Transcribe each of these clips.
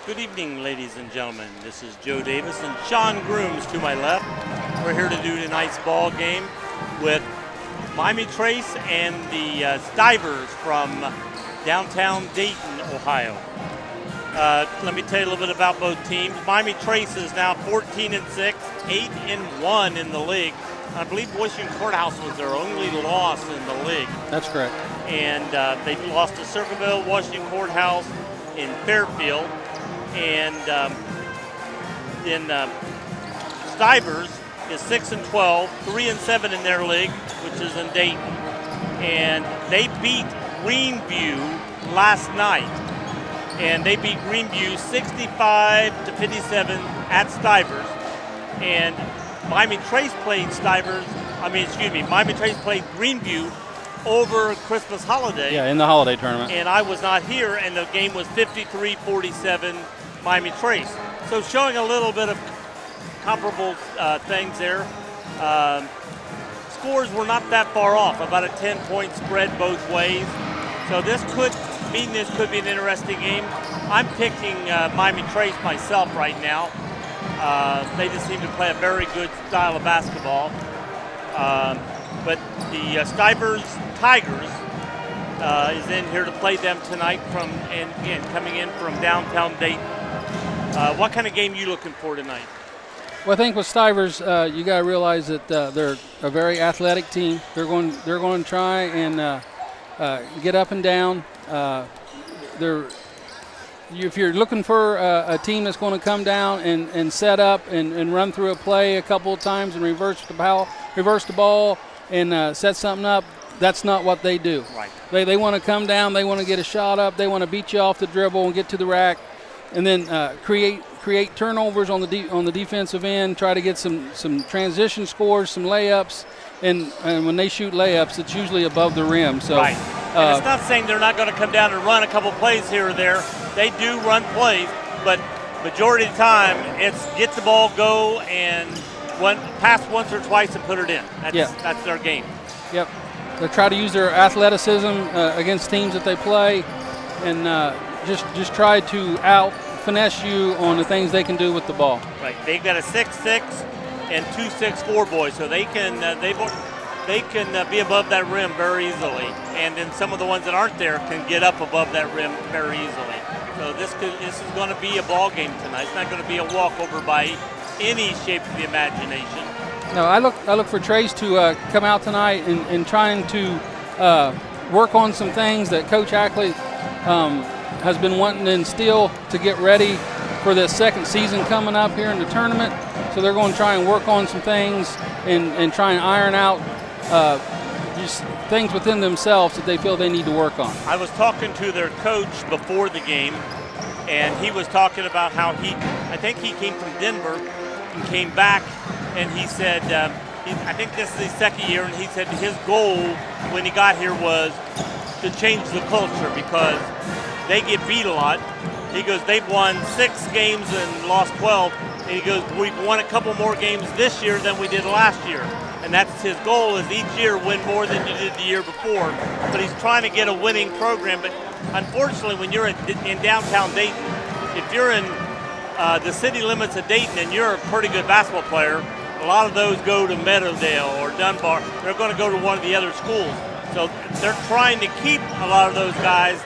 Good evening, ladies and gentlemen. This is Joe Davis and Sean Grooms to my left. We're here to do tonight's ball game with Miami Trace and the Stivers from downtown Dayton, Ohio. Let me tell you a little bit about both teams. Miami Trace is now 14-6, 8-1 in the league. I believe Washington Courthouse was their only loss in the league. That's correct. And they lost to Circleville, Washington Courthouse, in Fairfield. And then Stivers is 6-12, 3-7 in their league, which is in Dayton. And they beat Greenview last night. And they beat Greenview 65-57 at Stivers. And Miami Trace played Miami Trace played Greenview over Christmas holiday. Yeah, in the holiday tournament. And I was not here, and the game was 53-47 Miami Trace. So showing a little bit of comparable things there. Scores were not that far off, about a 10-point spread both ways. So this could be an interesting game. I'm picking Miami Trace myself right now. They just seem to play a very good style of basketball. But the Stivers Tigers is in here to play them tonight coming in from downtown Dayton. What kind of game are you looking for tonight? Well, I think with Stivers, you got to realize that they're a very athletic team. They're going to try and get up and down. If you're looking for a team that's going to come down and set up and run through a play a couple of times and reverse the ball and set something up, that's not what they do. Right. They want to come down. They want to get a shot up. They want to beat you off the dribble and get to the rack, and then create turnovers on the defensive end. Try to get some transition scores, some layups, and when they shoot layups, it's usually above the rim. So, right. And it's not saying they're not going to come down and run a couple plays here or there. They do run plays, but majority of the time it's get the ball, go, and pass once or twice and put it in. That's their game. Yep. They try to use their athleticism against teams that they play, and just try to out-finesse you on the things they can do with the ball. Right. They've got a 6'6" and 2'6" boys, so they can be above that rim very easily. And then some of the ones that aren't there can get up above that rim very easily. So this is going to be a ball game tonight. It's not going to be a walkover by any shape of the imagination. No, I look for Trace to come out tonight and trying to work on some things that Coach Ackley has been wanting to instill to get ready for this second season coming up here in the tournament. So they're going to try and work on some things and try and iron out just things within themselves that they feel they need to work on. I was talking to their coach before the game, and he was talking about how I think he came from Denver and came back, and he said, I think this is his second year, and he said his goal when he got here was to change the culture because they get beat a lot. He goes, they've won 6 games and lost 12. And he goes, we've won a couple more games this year than we did last year. And that's his goal, is each year win more than you did the year before. But he's trying to get a winning program. But unfortunately, when you're in downtown Dayton, if you're in the city limits of Dayton and you're a pretty good basketball player, a lot of those go to Meadowdale or Dunbar. They're going to go to one of the other schools. So they're trying to keep a lot of those guys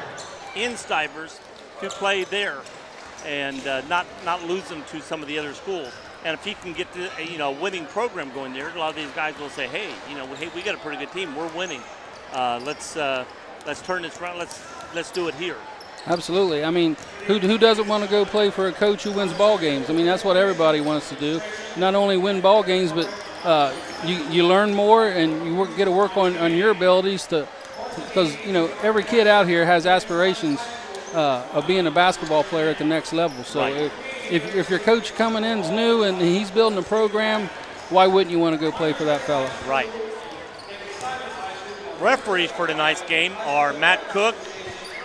in Stivers to play there and not lose them to some of the other schools. And if you can get a winning program going there, a lot of these guys will say, hey, we got a pretty good team. We're winning. Let's turn this around. Let's do it here. Absolutely. I mean, who doesn't want to go play for a coach who wins ball games? I mean, that's what everybody wants to do. Not only win ball games, but you learn more and you get to work on your abilities because every kid out here has aspirations of being a basketball player at the next level. So right. if your coach coming in is new and he's building a program, why wouldn't you want to go play for that fella? Right. Referees for tonight's game are Matt Cook,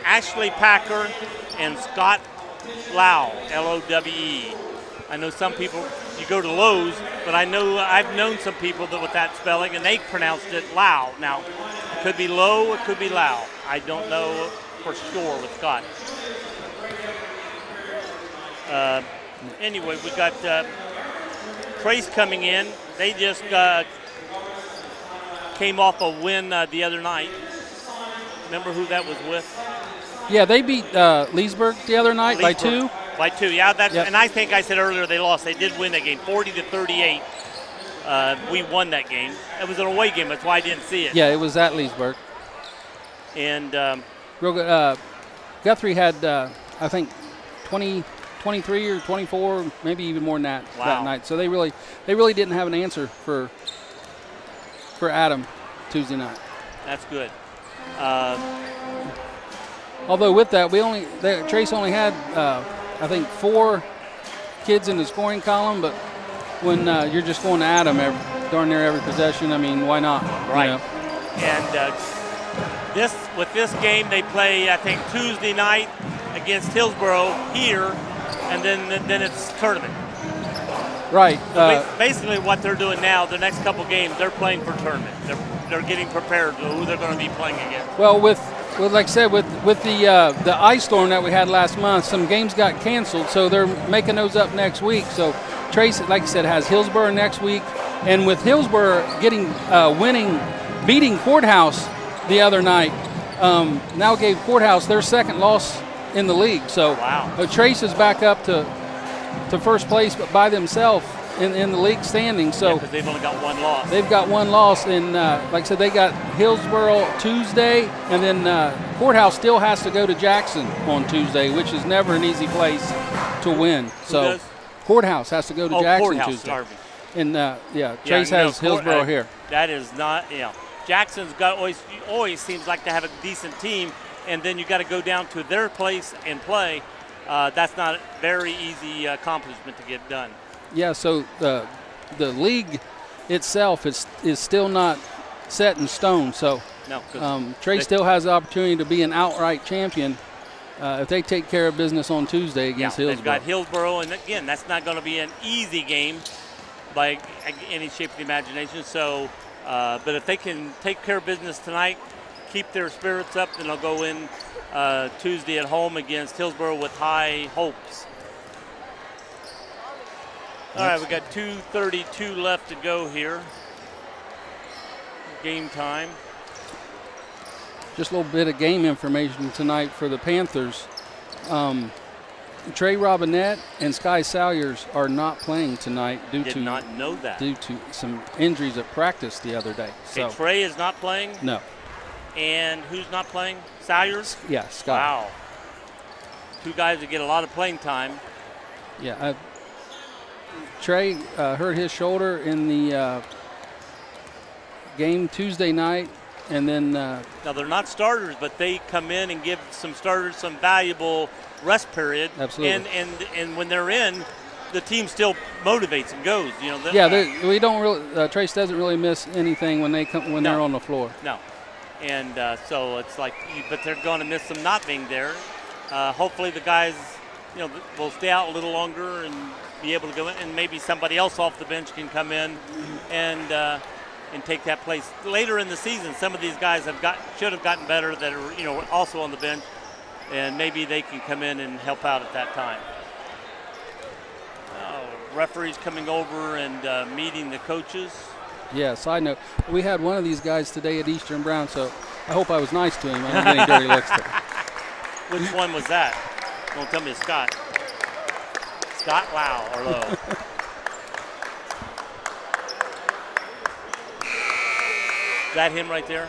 Ashley Packer, and Scott Lowe, L-O-W-E. I know some people, you go to Lowe's, but I've known some people with that spelling, and they pronounced it Lowe. Now, it could be Lowe, it could be Lowe. I don't know for sure with Scott. Anyway, we got Trace coming in. They just came off a win the other night. Remember who that was with? Yeah, they beat Leesburg the other night by 2. By 2, yeah. Yep. And I think I said earlier they lost. They did win that game, 40-38. We won that game. It was an away game. That's why I didn't see it. Yeah, it was at Leesburg. And real good. Guthrie had, I think, 23 or 24, maybe even more than that that night. So they really didn't have an answer for Adam Tuesday night. That's good. Although with that, Trace only had, I think, 4 kids in the scoring column. But when you're just going to Adam darn near every possession, I mean, why not? Right. And with this game, they play, I think, Tuesday night against Hillsboro here, and then it's tournament. Right. Basically, what they're doing now, the next couple games, they're playing for tournament. They're getting prepared for who they're going to be playing against. Well, like I said, with the ice storm that we had last month, some games got canceled, so they're making those up next week. So Trace, like I said, has Hillsboro next week, and with Hillsboro beating Courthouse the other night, now gave Courthouse their second loss in the league. So wow. Trace is back up to first place, but by themselves in the league standings. So because they've only got one loss. They've got one loss, and like I said, they got Hillsboro Tuesday, and then Courthouse still has to go to Jackson on Tuesday, which is never an easy place to win. So Courthouse has to go to Jackson Tuesday. Sorry. And Trace has Hillsboro here. That is not, Jackson's got always seems like to have a decent team, and then you got to go down to their place and play. That's not a very easy accomplishment to get done. Yeah, so the league itself is still not set in stone. So no, Trace still has the opportunity to be an outright champion if they take care of business on Tuesday against Hillsboro. They've got Hillsboro, and again, that's not going to be an easy game by any shape of the imagination. So, but if they can take care of business tonight, keep their spirits up, then they'll go in Tuesday at home against Hillsboro with high hopes. All right, we got 2:32 left to go here. Game time. Just a little bit of game information tonight for the Panthers. Trey Robinette and Sky Salyers are not playing tonight due to some injuries at practice the other day. So Trey is not playing? No. And who's not playing? Salyers? Yeah, Sky. Wow. 2 guys that get a lot of playing time. Yeah. Trey hurt his shoulder in the game Tuesday night, and then now they're not starters, but they come in and give some starters some valuable rest period. Absolutely. And when they're in, the team still motivates and goes. We don't really. Trace doesn't really miss anything when they're on the floor. No, and so it's like, but they're going to miss them not being there. Hopefully the guys, will stay out a little longer and be able to go in, and maybe somebody else off the bench can come in and take that place later in the season. Some of these guys should have gotten better that are also on the bench, and maybe they can come in and help out at that time. Referees coming over and meeting the coaches. Yeah, side note, we had one of these guys today at Eastern Brown, so I hope I was nice to him. I don't have any dirty looks to him. Which one was that? Don't tell me it's Scott. Scott Lau or Low. Is that him right there?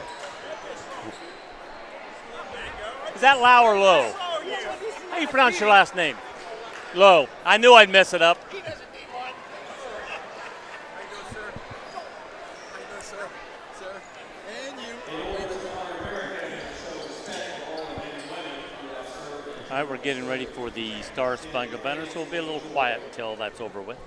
Is that Lau or Low? How do you pronounce your last name? Low. I knew I'd mess it up. All right, we're getting ready for the Star Spangled Banner, so we'll be a little quiet until that's over with.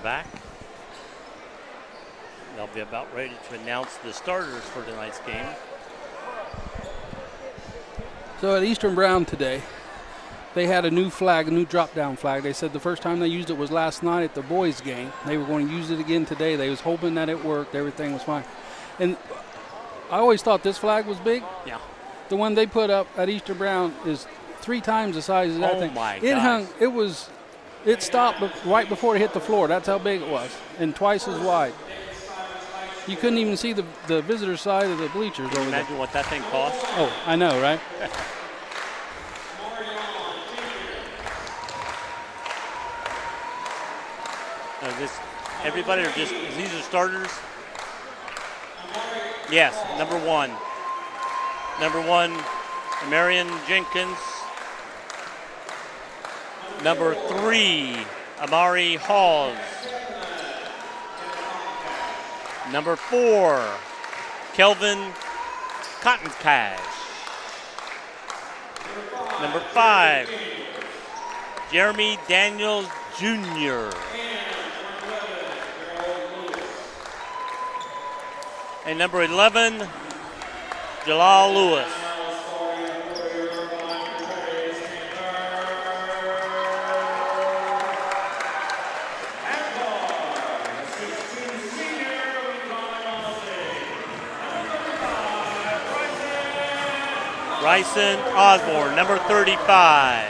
Back. They'll be about ready to announce the starters for tonight's game. So at Eastern Brown today, they had a new flag, a new drop-down flag. They said the first time they used it was last night at the boys' game. They were going to use it again today. They was hoping that it worked. Everything was fine. And I always thought this flag was big. Yeah. The one they put up at Eastern Brown is 3 times the size of that thing. Oh my It gosh. It stopped right before it hit the floor. That's how big it was, and twice as wide. You couldn't even see the visitor side of the bleachers over there. Imagine what that thing cost. Oh, I know, right? Everybody are just, these are starters? Yes, number 1. Number 1, Marion Jenkins. Number 3, Amari Hawes. Number 4, Kelvin Cottoncash. Number 5, Jeremy Daniels Jr. And number 11, Jalal Lewis. Bryson Osborne, number 35.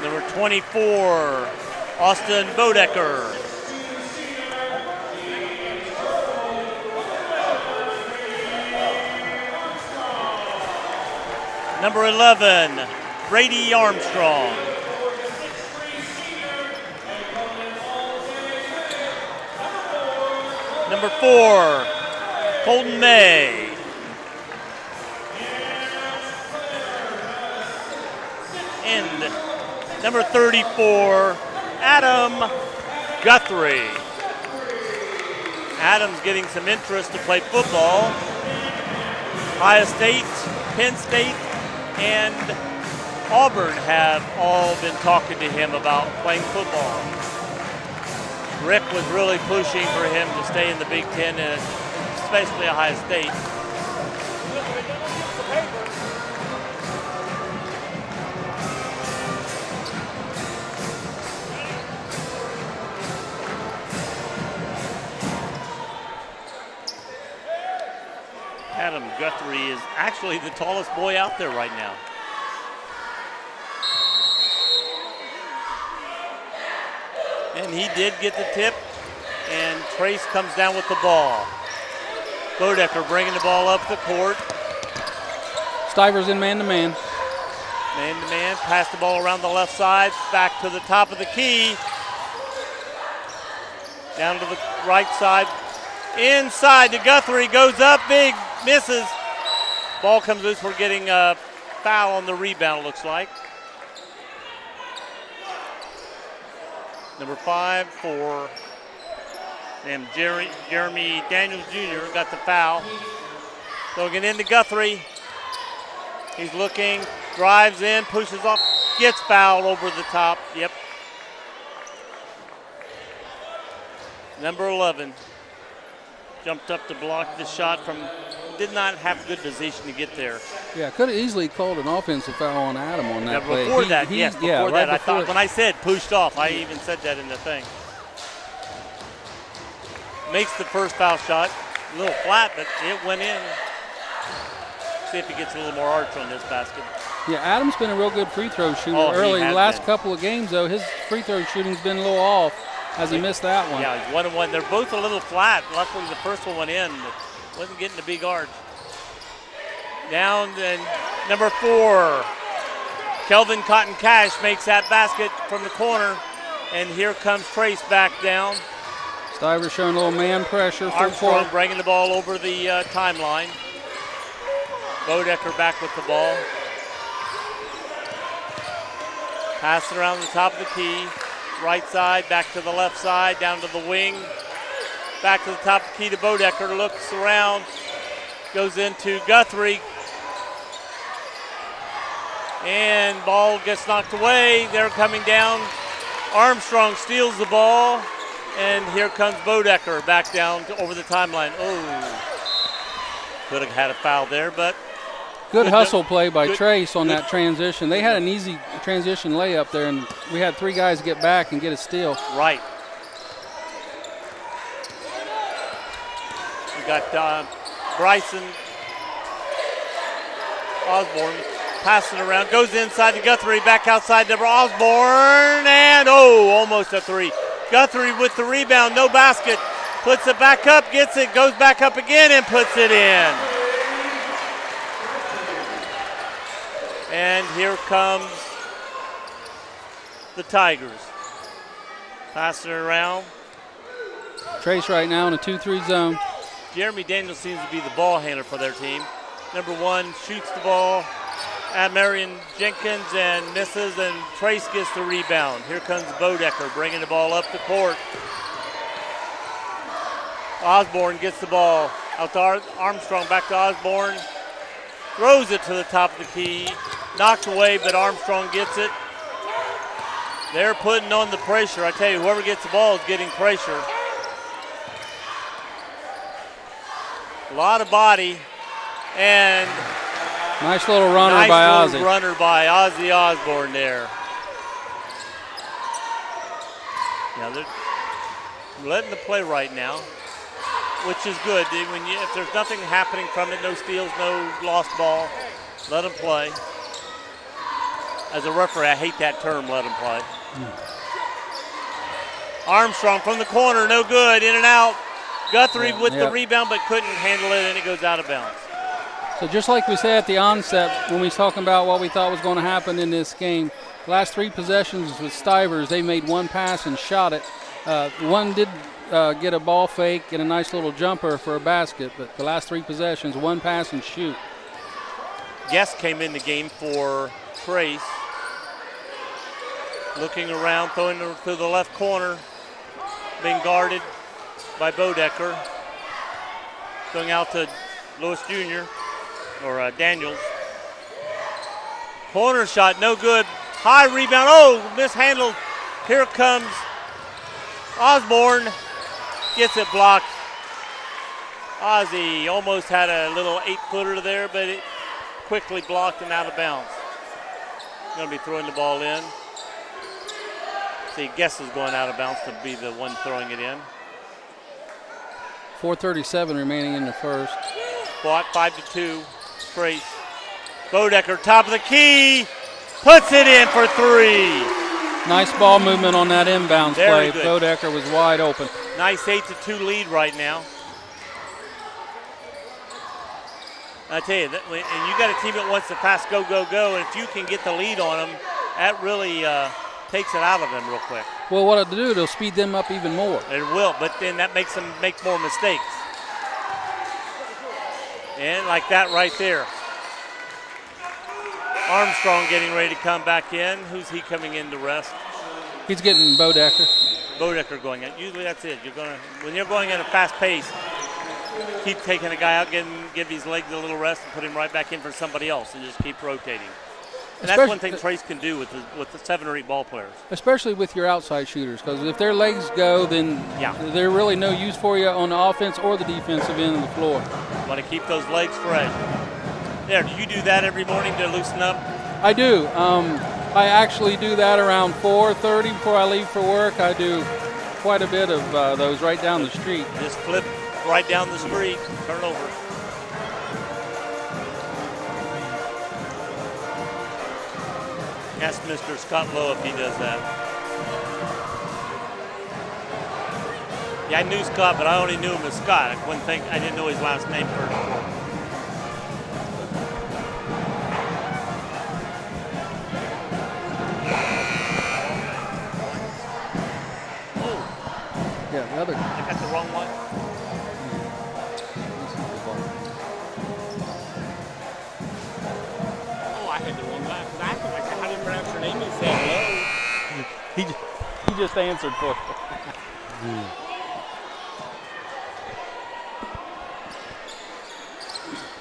Number 24, Austin Bodecker. Number 11, Brady Armstrong. Number 4, Colton May. And number 34, Adam Guthrie. Adam's getting some interest to play football. Ohio State, Penn State, and Auburn have all been talking to him about playing football. Rick was really pushing for him to stay in the Big Ten, and especially Ohio State. actually the tallest boy out there right now. And he did get the tip, and Trace comes down with the ball. Bodecker bringing the ball up the court. Stivers in man-to-man. Man-to-man, pass the ball around the left side, back to the top of the key. Down to the right side. Inside to Guthrie, goes up big, misses. Ball comes loose, we're getting a foul on the rebound, looks like. Number 5 for Jeremy Daniels Jr. got the foul. Going into Guthrie. He's looking, drives in, pushes off, gets fouled over the top. Yep. Number 11 jumped up to block the shot from, did not have good position to get there. Yeah, could have easily called an offensive foul on Adam on that play. Before that, yes, before that. I thought, when I said pushed off, I even said that in the thing. Makes the first foul shot. A little flat, but it went in. See if he gets a little more arch on this basket. Yeah, Adam's been a real good free throw shooter early. The last couple of games, though, his free throw shooting's been a little off as he missed that one. Yeah, he's 1-1. They're both a little flat. Luckily, the first one went in, but wasn't getting the big arch. Down, and number 4, Kelvin Cotton Cash makes that basket from the corner, and here comes Trace back down. Stivers showing a little man pressure. Armstrong bringing the ball over the timeline. Bodecker back with the ball. Passing around the top of the key. Right side, back to the left side, down to the wing. Back to the top of the key to Bodecker. Looks around. Goes into Guthrie. And ball gets knocked away. They're coming down. Armstrong steals the ball. And here comes Bodecker back down over the timeline. Oh, could have had a foul there, but. Good hustle play by Trace on that transition. They had an easy transition layup there, and we had 3 guys get back and get a steal. Right. We got Bryson Osborne passing around, goes inside to Guthrie, back outside to Osborne, and almost a 3. Guthrie with the rebound, no basket, puts it back up, gets it, goes back up again and puts it in. And here comes the Tigers. Passing it around. Trace right now in a 2-3 zone. Jeremy Daniels seems to be the ball handler for their team. Number 1 shoots the ball at Marion Jenkins and misses, and Trace gets the rebound. Here comes Bodecker bringing the ball up the court. Osborne gets the ball out to Armstrong, back to Osborne. Throws it to the top of the key. Knocked away, but Armstrong gets it. They're putting on the pressure. I tell you, whoever gets the ball is getting pressure. A lot of body, and nice little runner by Ozzy. Nice little runner by Ozzy Osborne there. Yeah, they're letting the play right now, which is good. If there's nothing happening from it, no steals, no lost ball, let them play. As a referee, I hate that term, let them play. Armstrong from the corner, no good, in and out. Guthrie with the rebound, but couldn't handle it, and it goes out of bounds. So just like we said at the onset when we was talking about what we thought was going to happen in this game, the last 3 possessions with Stivers, they made 1 pass and shot it. One did get a ball fake and a nice little jumper for a basket, but the last 3 possessions, 1 pass and shoot. Guest came in the game for Trace. Looking around, throwing it to the left corner, being guarded by Bodecker. Going out to Lewis Jr. or Daniels. Corner shot, no good. High rebound, mishandled. Here comes Osborne, gets it blocked. Ozzy almost had a little 8-footer there, but it quickly blocked and out of bounds. Going to be throwing the ball in. See, Guess is going out of bounds to be the one throwing it in. 4:37 remaining in the first. Fought 5-2. Trace. Bodecker, top of the key, puts it in for 3. Nice ball movement on that inbounds Very play. good. Bodecker was wide open. Nice 8-2 lead right now. I tell you, and you got a team that wants to pass go, go, go, and if you can get the lead on them, that really takes it out of them real quick. Well, what it'll do, it'll speed them up even more. It will, but then that makes them make more mistakes. And like that right there. Armstrong getting ready to come back in. Who's he coming in to rest? He's getting Bodecker. Bodecker going in. Usually that's it. When you're going at a fast pace, keep taking a guy out, give his legs a little rest, and put him right back in for somebody else, and just keep rotating. And that's one thing Trace can do with the 7 or 8 ball players. Especially with your outside shooters, because if their legs go, then they're really no use for you on the offense or the defensive end of the floor. Want to keep those legs fresh. There, do you do that every morning to loosen up? I do. I actually do that around 4:30 before I leave for work. I do quite a bit of those right down the street. Just flip right down the street, turn over. Ask Mr. Scott Lowe if he does that. Yeah, I knew Scott, but I only knew him as Scott. I didn't know his last name first. Yeah, the other. I got the wrong one. Oh, I had the wrong one. I said, how do you pronounce your name? He said hello. He just answered for it.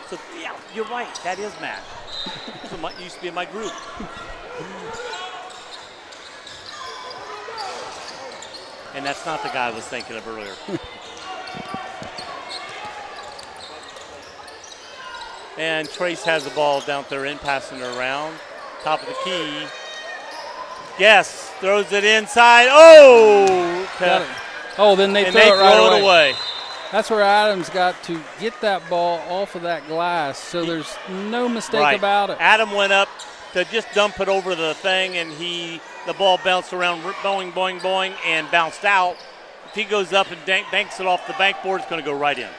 So, yeah, you're right. That is Matt. He used to be in my group. And that's not the guy I was thinking of earlier. And Trace has the ball down there in, passing it around. Top of the key. Guess throws it inside. Oh! Then they throw it right away. That's where Adams got to get that ball off of that glass, so there's no mistake about it. Adam went up to just dump it over the thing, and the ball bounced around, boing, boing, boing, and bounced out. If he goes up and banks it off the bank board, it's going to go right in.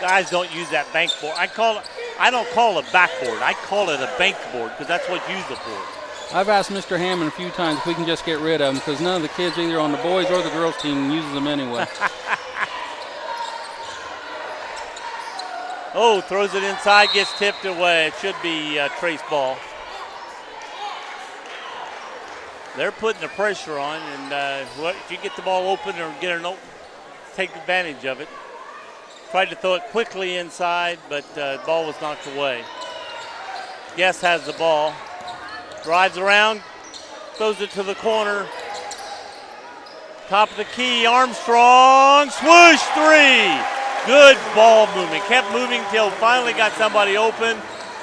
Guys don't use that bank board. I don't call it a backboard. I call it a bank board because that's what you use it for. I've asked Mr. Hammond a few times if we can just get rid of them because none of the kids either on the boys or the girls team uses them anyway. Oh, throws it inside, gets tipped away. It should be Trace ball. They're putting the pressure on, and if you get the ball open or take advantage of it. Tried to throw it quickly inside, but the ball was knocked away. Guess has the ball. Drives around, throws it to the corner. Top of the key, Armstrong, swoosh, 3. Good ball movement. Kept moving till finally got somebody open.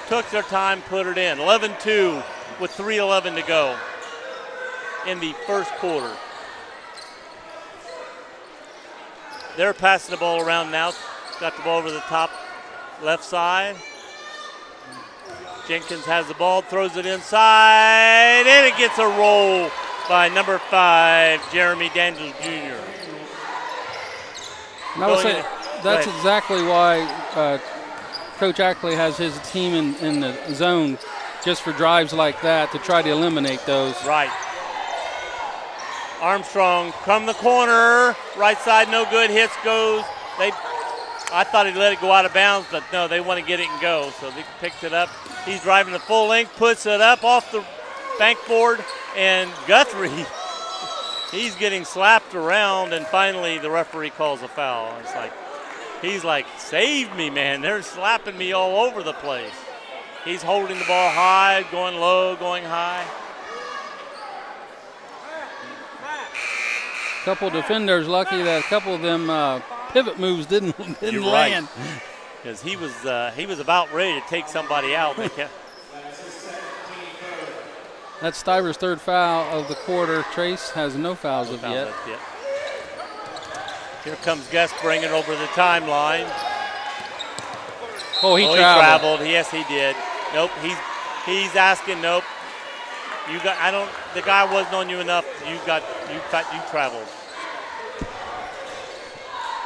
Took their time, put it in. 11-2 with 3:11 to go in the first quarter. They're passing the ball around now. Got the ball over the top left side. Jenkins has the ball, throws it inside, and it gets a roll by number 5, Jeremy Daniels Jr. That's exactly why Coach Ackley has his team in the zone, just for drives like that to try to eliminate those. Right. Armstrong from the corner, right side, no good, hits, goes. I thought he'd let it go out of bounds, but no, they want to get it and go, so they picked it up. He's driving the full length, puts it up off the bank board, and Guthrie, he's getting slapped around, and finally the referee calls a foul. He's like, save me, man. They're slapping me all over the place. He's holding the ball high, going low, going high. Couple defenders lucky that a couple of them pivot moves didn't land. Because he was about ready to take somebody out. That's Stivers' third foul of the quarter. Trace has no fouls yet. Here comes Guest bringing it over the timeline. Oh, he traveled. Yes, he did. Nope. He's asking. Nope. You got. I don't. The guy wasn't on you enough. You traveled.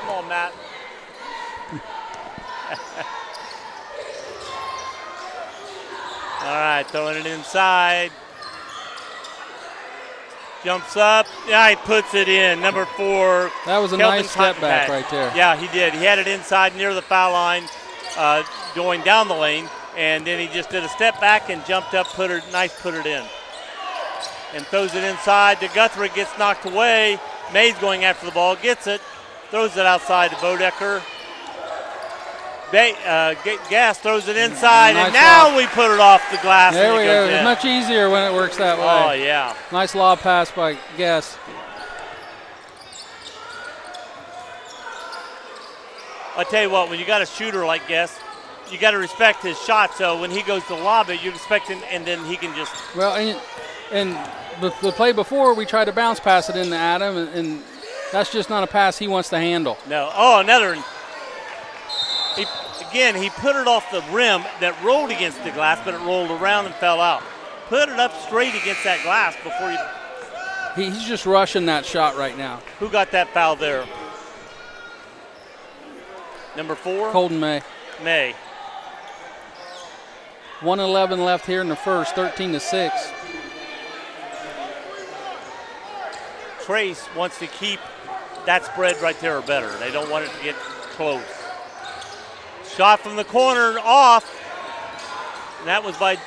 Come on, Matt. All right, throwing it inside. Jumps up. Yeah, he puts it in. Number 4. That was a nice step back right there. Yeah, he did. He had it inside near the foul line, going down the lane, and then he just did a step back and jumped up, put it in. And throws it inside to Guthrie, gets knocked away. May's going after the ball, gets it, throws it outside to Bodecker. Gass throws it inside, and now we put it off the glass. There we go. It's much easier when it works that way. Oh, yeah. Nice lob pass by Gass. I'll tell you what, when you got a shooter like Gass, you got to respect his shot. So when he goes to lob it, you expect him, and then he can just. Well, and the play before, we tried to bounce pass it into Adam, and that's just not a pass he wants to handle. No. Oh, another. He put it off the rim that rolled against the glass, but it rolled around and fell out. Put it up straight against that glass before you. He's just rushing that shot right now. Who got that foul there? Number 4? Colton May. 1:11 left here in the first, 13-6. Trace wants to keep that spread right there or better. They don't want it to get close. Shot from the corner off. And that was by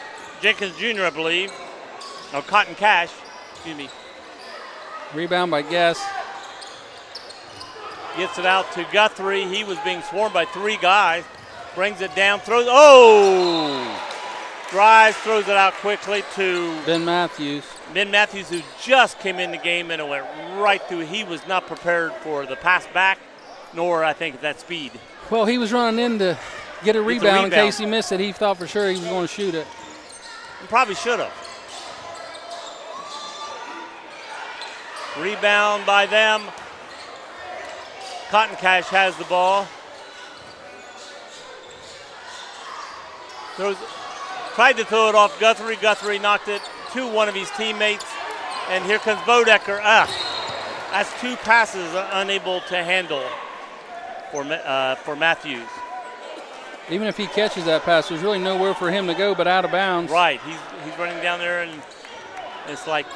Jenkins Jr., I believe. Or Cotton Cash. Excuse me. Rebound by Guess. Gets it out to Guthrie. He was being swarmed by 3 guys. Brings it down, throws. Oh! Drives, throws it out quickly to Ben Matthews. Ben Matthews, who just came in the game and it went right through. He was not prepared for the pass back, nor I think that speed. Well, he was running in to get a rebound in case he missed it. He thought for sure he was going to shoot it. And probably should have. Rebound by them. Cotton Cash has the ball. Tried to throw it off Guthrie. Guthrie knocked it to one of his teammates. And here comes Bodecker. That's 2 passes unable to handle for Matthews. Even if he catches that pass, there's really nowhere for him to go but out of bounds. Right. He's running down there, and it's like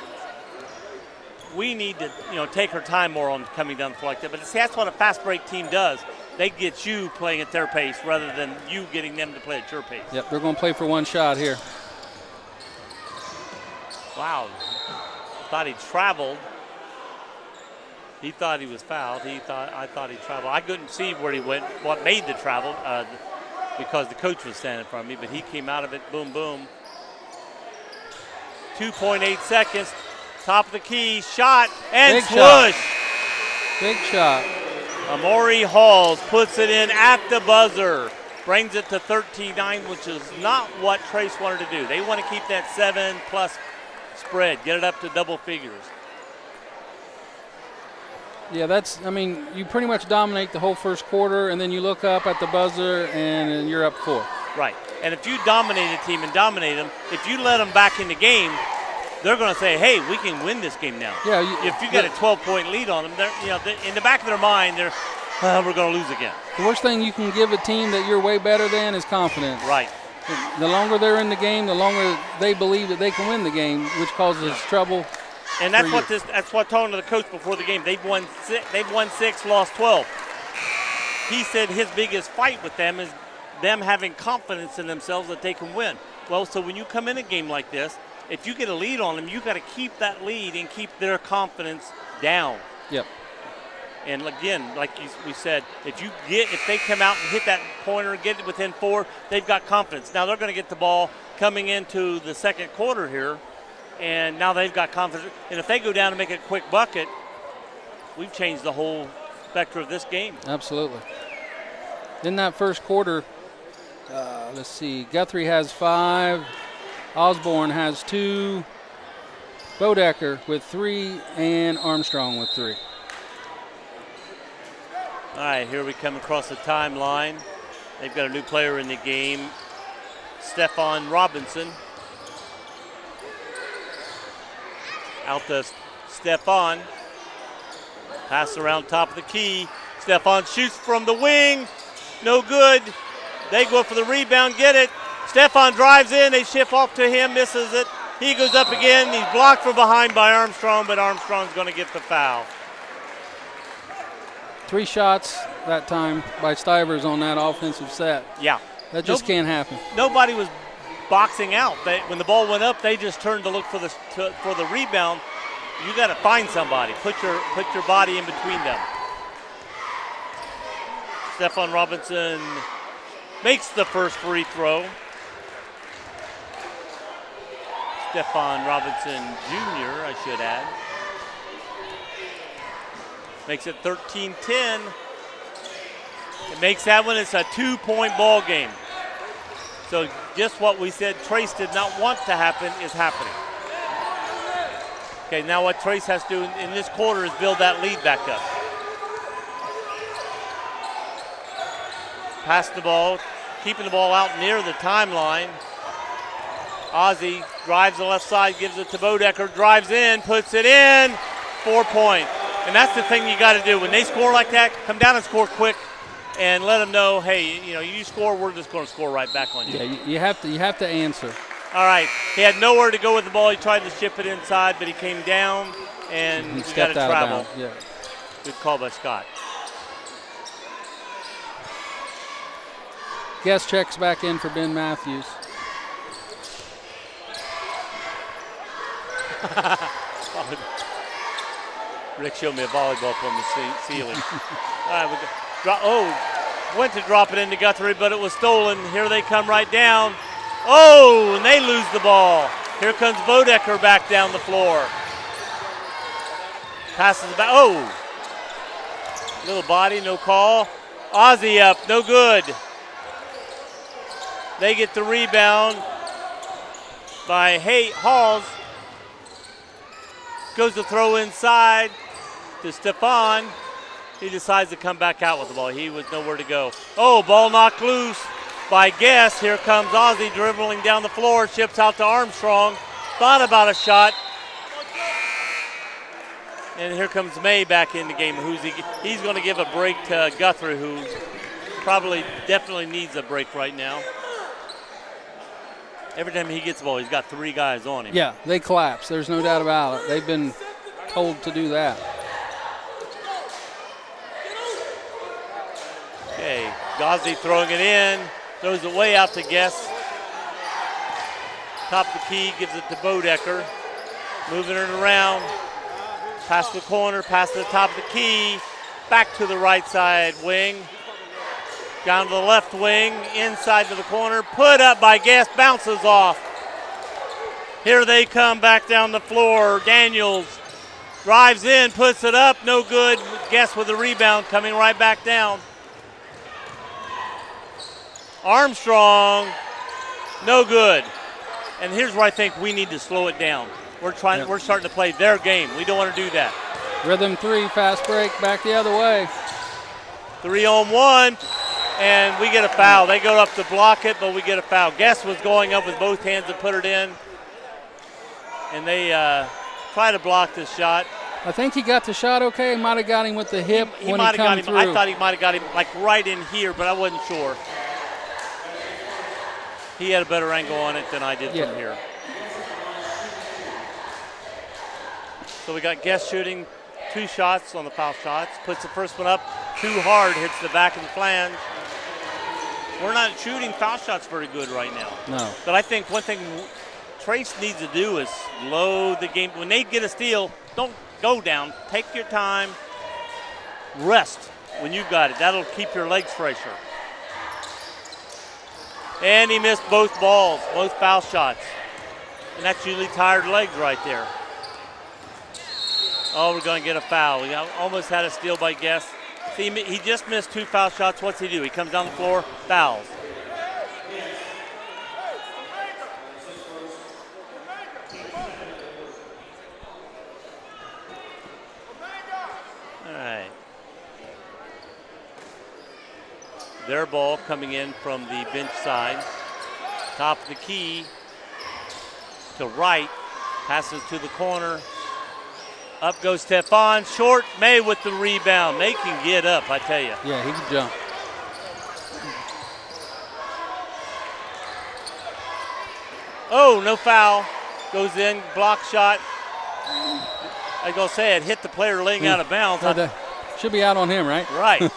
we need to take our time more on coming down the floor like that. But see, that's what a fast break team does. They get you playing at their pace rather than you getting them to play at your pace. Yep, they're going to play for 1 shot here. Wow. Thought he traveled. He thought he was fouled. I thought he traveled. I couldn't see where he went, what made the travel, because the coach was standing in front of me, but he came out of it, boom, boom. 2.8 seconds, top of the key, shot, and big swoosh. Shot. Big shot. Amori Halls puts it in at the buzzer. Brings it to 13-9, which is not what Trace wanted to do. They want to keep that 7+ spread, get it up to double figures. Yeah, you pretty much dominate the whole first quarter, and then you look up at the buzzer, and you're up 4. Right. And if you dominate a team and dominate them, if you let them back in the game, they're going to say, hey, we can win this game now. Yeah. If you got a 12-point lead on them, they're in the back of their mind, we're going to lose again. The worst thing you can give a team that you're way better than is confidence. Right. The longer they're in the game, the longer they believe that they can win the game, which causes trouble. And that's what I told the coach before the game. They've won 6, lost 12. He said his biggest fight with them is them having confidence in themselves that they can win. Well, so when you come in a game like this, if you get a lead on them, you got to keep that lead and keep their confidence down. Yep. And again, like we said, if they come out and hit that pointer, get it within 4, they've got confidence. Now they're going to get the ball coming into the second quarter here. And now they've got confidence. And if they go down and make a quick bucket, we've changed the whole spectrum of this game. Absolutely. In that first quarter, let's see, Guthrie has 5, Osborne has 2, Bodecker with 3, and Armstrong with 3. All right, here we come across the timeline. They've got a new player in the game, Stefan Robinson. Out to Stefan. Pass around top of the key. Stefan shoots from the wing. No good. They go for the rebound, get it. Stefan drives in. They shift off to him, misses it. He goes up again. He's blocked from behind by Armstrong, but Armstrong's going to get the foul. 3 shots that time by Stivers on that offensive set. Yeah. That just can't happen. Nobody was boxing out. When the ball went up, they just turned to look for the rebound. You got to find somebody. Put your body in between them. Stefan Robinson makes the first free throw. Stefan Robinson Jr., I should add. Makes it 13-10. It makes that one. It's a 2-point ball game. So just what we said Trace did not want to happen is happening. Okay, now what Trace has to do in this quarter is build that lead back up. Pass the ball, keeping the ball out near the timeline. Ozzie drives the left side, gives it to Bodecker, drives in, puts it in, 4 point. And that's the thing you got to do. When they score like that, come down and score quick and let them know, hey, you score, we're just going to score right back on you. Yeah, you have to answer. All right, he had nowhere to go with the ball. He tried to ship it inside, but he came down and he got to travel. Yeah. Good call by Scott. Guest checks back in for Ben Matthews. Rick showed me a volleyball from the ceiling. All right, went to drop it into Guthrie, but it was stolen. Here they come right down. Oh, and they lose the ball. Here comes Bodecker back down the floor. Passes back. Oh, little body, no call. Ozzie up, no good. They get the rebound by Halls. Goes to throw inside to Stefan. He decides to come back out with the ball. He was nowhere to go. Oh, ball knocked loose by Guess. Here comes Ozzie dribbling down the floor. Ships out to Armstrong. Thought about a shot. And here comes May back in the game. He's going to give a break to Guthrie, who definitely needs a break right now. Every time he gets the ball, he's got 3 guys on him. Yeah, they collapse. There's no doubt about it. They've been told to do that. Okay, Ghazi throwing it in. Throws it way out to Guess. Top of the key, gives it to Bodecker. Moving it around. Past the corner, past the top of the key. Back to the right side wing. Down to the left wing, inside to the corner. Put up by Guess, bounces off. Here they come back down the floor. Daniels drives in, puts it up, no good. Guess with the rebound, coming right back down. Armstrong, no good. And here's where I think we need to slow it down. We're starting to play their game. We don't want to do that. Rhythm 3, fast break, back the other way. 3-on-1, and we get a foul. They go up to block it, but we get a foul. Guess was going up with both hands to put it in, and they try to block this shot. I think he got the shot okay. He might have got him with the hip when he come through. I thought he might have got him like right in here, but I wasn't sure. He had a better angle on it than I did from here. So we got Guess shooting 2 shots on the foul shots. Puts the first one up too hard, hits the back of the flange. We're not shooting foul shots very good right now. No. But I think one thing Trace needs to do is load the game. When they get a steal, don't go down. Take your time. Rest when you've got it. That'll keep your legs fresher. And he missed both balls, both foul shots. And that's usually tired legs right there. Oh, we're going to get a foul. We almost had a steal by Guess. See, he just missed 2 foul shots. What's he do? He comes down the floor, fouls. All right. Their ball coming in from the bench side. Top of the key to Wright. Passes to the corner. Up goes Stefan. Short. May with the rebound. May can get up, I tell you. Yeah, he can jump. Oh, no foul. Goes in. Block shot. I was going to say it hit the player laying out of bounds. Should be out on him, right? Right.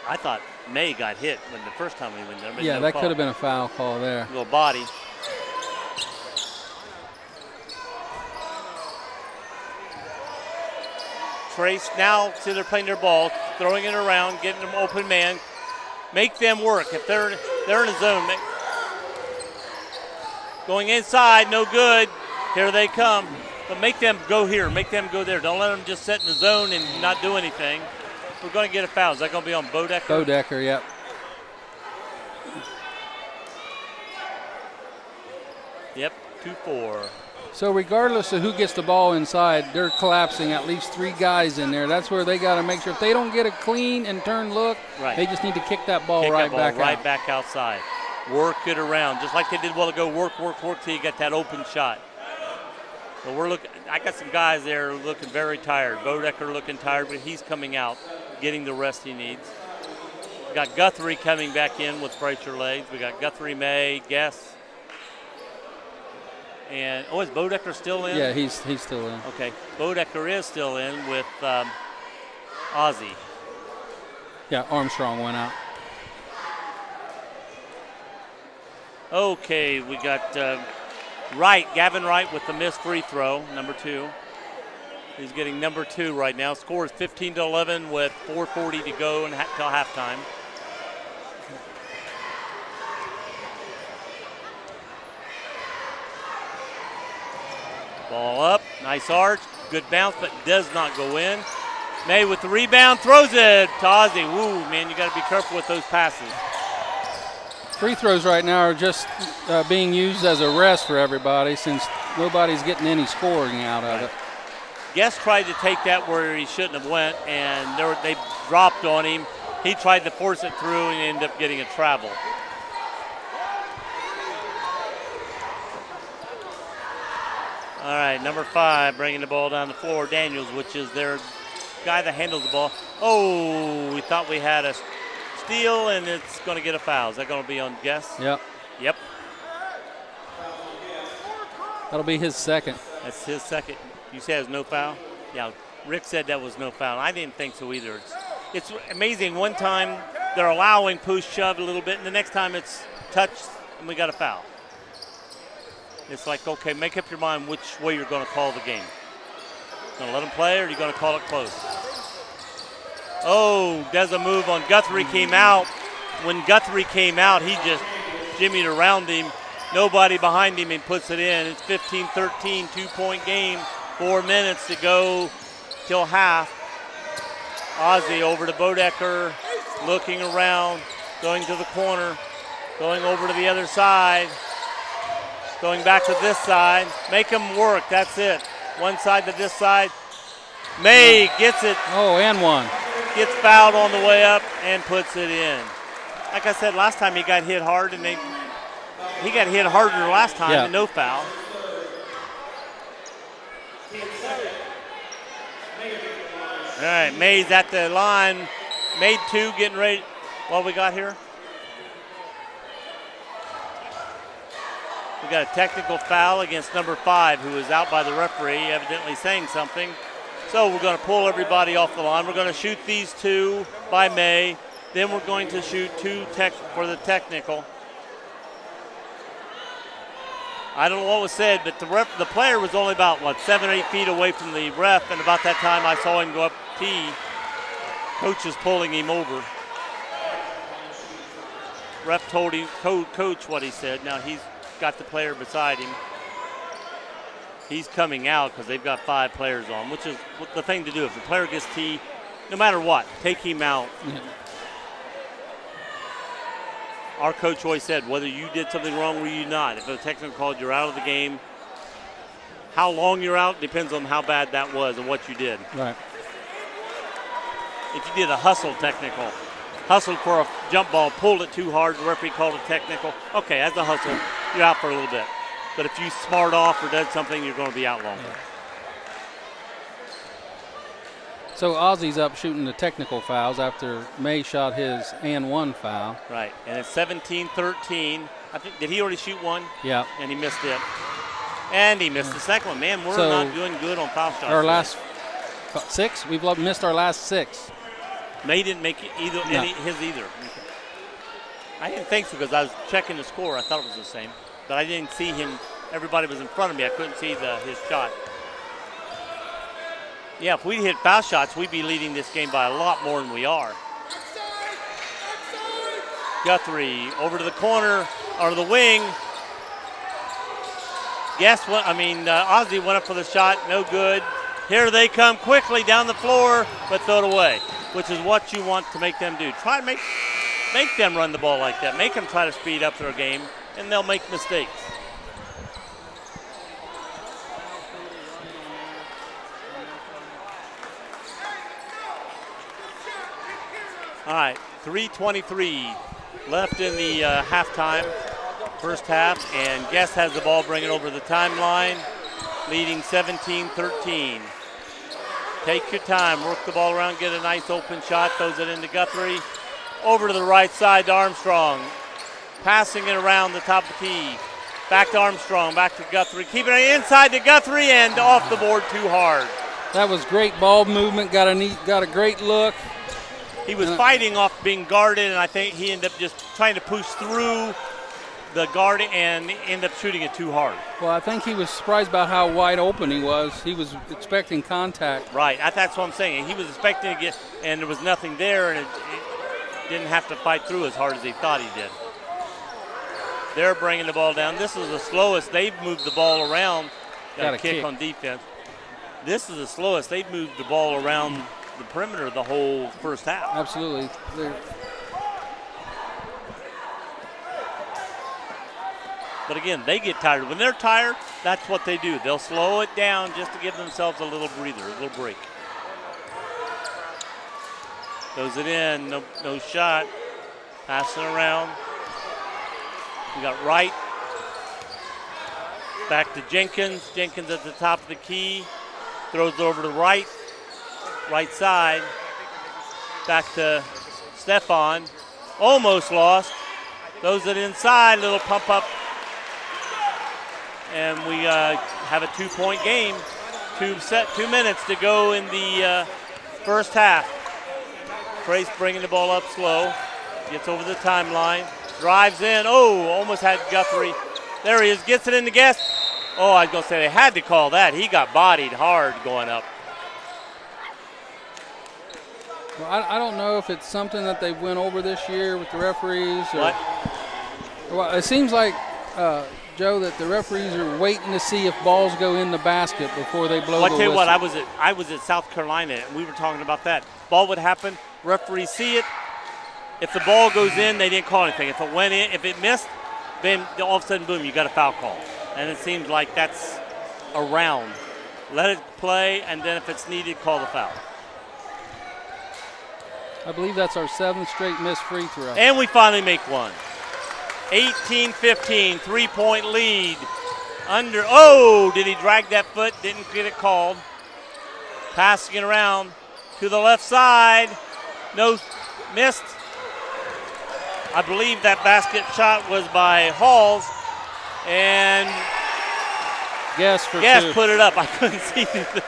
I thought May got hit when the first time we went there. But yeah, no that call. could have been a foul call there. Little body. Trace now, see they're playing their ball, throwing it around, getting them open man. Make them work. If they're in a zone, going inside, no good. Here they come. But make them go here, make them go there. Don't let them just sit in the zone and not do anything. We're going to get a foul. Is that going to be on Bodecker? Bodecker, yep. Yep, 2-4. So regardless of who gets the ball inside, they're collapsing at least 3 guys in there. That's where they got to make sure. If they don't get a clean and turn look, right, they just need to kick that ball back outside. Work it around, just like they did a while ago. Work till you get that open shot. But we're looking. I got some guys there looking very tired. Bodecker looking tired, but he's coming out, getting the rest he needs. We got Guthrie coming back in with fractured legs. We got Guthrie, May, Guess. And, is Bodecker still in? Yeah, he's still in. Okay, Bodecker is still in with Ozzie. Yeah, Armstrong went out. Okay, we got Wright, Gavin Wright with the missed free throw, number 2. He's getting number 2 right now. Score is 15-11 with 4:40 to go until halftime. Ball up, nice arch, good bounce, but does not go in. May with the rebound, throws it to Ozzie. Woo, man, you got to be careful with those passes. Free throws right now are just being used as a rest for everybody since nobody's getting any scoring out of it. Guest tried to take that where he shouldn't have went, and they dropped on him. He tried to force it through and ended up getting a travel. All right, number 5 bringing the ball down the floor, Daniels, which is their guy that handles the ball. Oh, we thought we had a steal, and it's going to get a foul. Is that going to be on Guess? Yep. Yep. That'll be his second. That's his second. You said it was no foul? Yeah, Rick said that was no foul. I didn't think so either. It's amazing. One time they're allowing push, shove a little bit, and the next time it's touch, and we got a foul. It's like, okay, make up your mind which way you're going to call the game. Going to let them play, or are you going to call it close? Oh, does a move on Guthrie came out. When Guthrie came out, he just jimmied around him. Nobody behind him and puts it in. It's 15-13, 2-point game. 4 minutes to go till half. Ozzie over to Bodecker, looking around, going to the corner, going over to the other side, going back to this side. Make them work, that's it. One side to this side. May gets it. Oh, and one. Gets fouled on the way up and puts it in. Like I said, last time he got hit hard, and he got hit harder last time, and no foul. All right, May's at the line. Made 2, getting ready. What we got here? We got a technical foul against number 5, who is out by the referee, evidently saying something. So we're going to pull everybody off the line. We're going to shoot these 2 by May. Then we're going to shoot 2 for the technical. I don't know what was said, but the player was only about, 7 or 8 feet away from the ref, and about that time I saw him go up tee. Coach is pulling him over. Ref told him, coach what he said. Now he's got the player beside him. He's coming out because they've got 5 players on, which is the thing to do. If the player gets tee, no matter what, take him out. Yeah. Our coach always said, whether you did something wrong or you not, if a technical called, you're out of the game. How long you're out depends on how bad that was and what you did. Right. if you did a hustle technical, hustled for a jump ball, pulled it too hard, the referee called it technical. Okay, as a hustle, you're out for a little bit. But if you smart off or did something, you're going to be out longer. Yeah. So Ozzy's up shooting the technical fouls after May shot his and one foul. Right, and it's 17-13. I think, did he already shoot one? Yeah. And he missed it. And he missed the second one. Man, we're not doing good on foul shots. Our last 6? We've missed our last 6. May didn't make his either. I didn't think so because I was checking the score. I thought it was the same. But I didn't see him. Everybody was in front of me. I couldn't see his shot. Yeah, if we hit foul shots, we'd be leading this game by a lot more than we are. Guthrie over to the corner, or the wing. Ozzy went up for the shot, no good. Here they come quickly down the floor, but throw it away, which is what you want to make them do. Try to make them run the ball like that. Make them try to speed up their game, and they'll make mistakes. All right, 3:23 left in the halftime, first half, and Guest has the ball, bring it over the timeline, leading 17-13. Take your time, work the ball around, get a nice open shot, throws it into Guthrie. Over to the right side to Armstrong, passing it around the top of the key. Back to Armstrong, back to Guthrie, keeping it inside to Guthrie, and off the board too hard. That was great ball movement, got a great look. He was fighting off being guarded, and I think he ended up just trying to push through the guard and end up shooting it too hard. Well, I think he was surprised about how wide open he was. He was expecting contact. Right, that's what I'm saying. He was expecting to get, and there was nothing there, and it didn't have to fight through as hard as he thought he did. They're bringing the ball down. This is the slowest they've moved the ball around. Got a kick on defense. This is the slowest they've moved the ball around the perimeter the whole first half. Absolutely. But again, they get tired. When they're tired, that's what they do. They'll slow it down just to give themselves a little breather, a little break. Goes it in, no shot. Passing around. We got Wright. Back to Jenkins. Jenkins at the top of the key. Throws it over to Wright. Right side. Back to Stefan. Almost lost. Throws it inside. Little pump up. And we have a 2-point game. 2 minutes to go in the first half. Trace bringing the ball up slow. Gets over the timeline. Drives in. Oh, almost had Guthrie. There he is. Gets it in the Guest. Oh, I was going to say they had to call that. He got bodied hard going up. Well, I don't know if it's something that they went over this year with the referees. What? Well, it seems like, Joe, that the referees are waiting to see if balls go in the basket before they blow the whistle. I tell you what, I was at South Carolina, and we were talking about that. Ball would happen. Referees see it. If the ball goes in, they didn't call anything. If it went in, if it missed, then all of a sudden, boom, you got a foul call. And it seems like that's around. Let it play, and then if it's needed, call the foul. I believe that's our 7th straight missed free throw. And we finally make one. 18-15, 3-point lead. Did he drag that foot? Didn't get it called. Passing it around to the left side. No, missed. I believe that basket shot was by Halls. And Guest put it up. I couldn't see the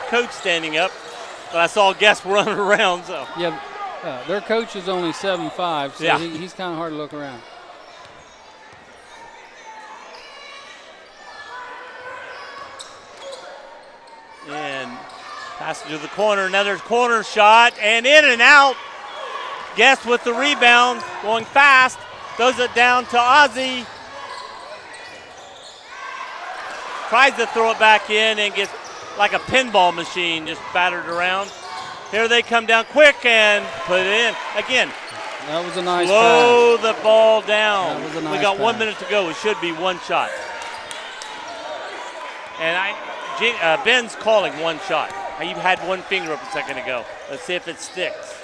coach standing up, but I saw Guest running around. So yeah, their coach is only 7'5", so he's kind of hard to look around. And pass it to the corner. Another corner shot, and in and out. Guest with the rebound, going fast. Throws it down to Ozzy. Tries to throw it back in and gets like a pinball machine just battered around. Here they come down quick and put it in. Again, that was a nice slow pass. The ball down. That was a nice we got pass. 1 minute to go. It should be one shot. And Ben's calling one shot. You had one finger up a second ago. Let's see if it sticks.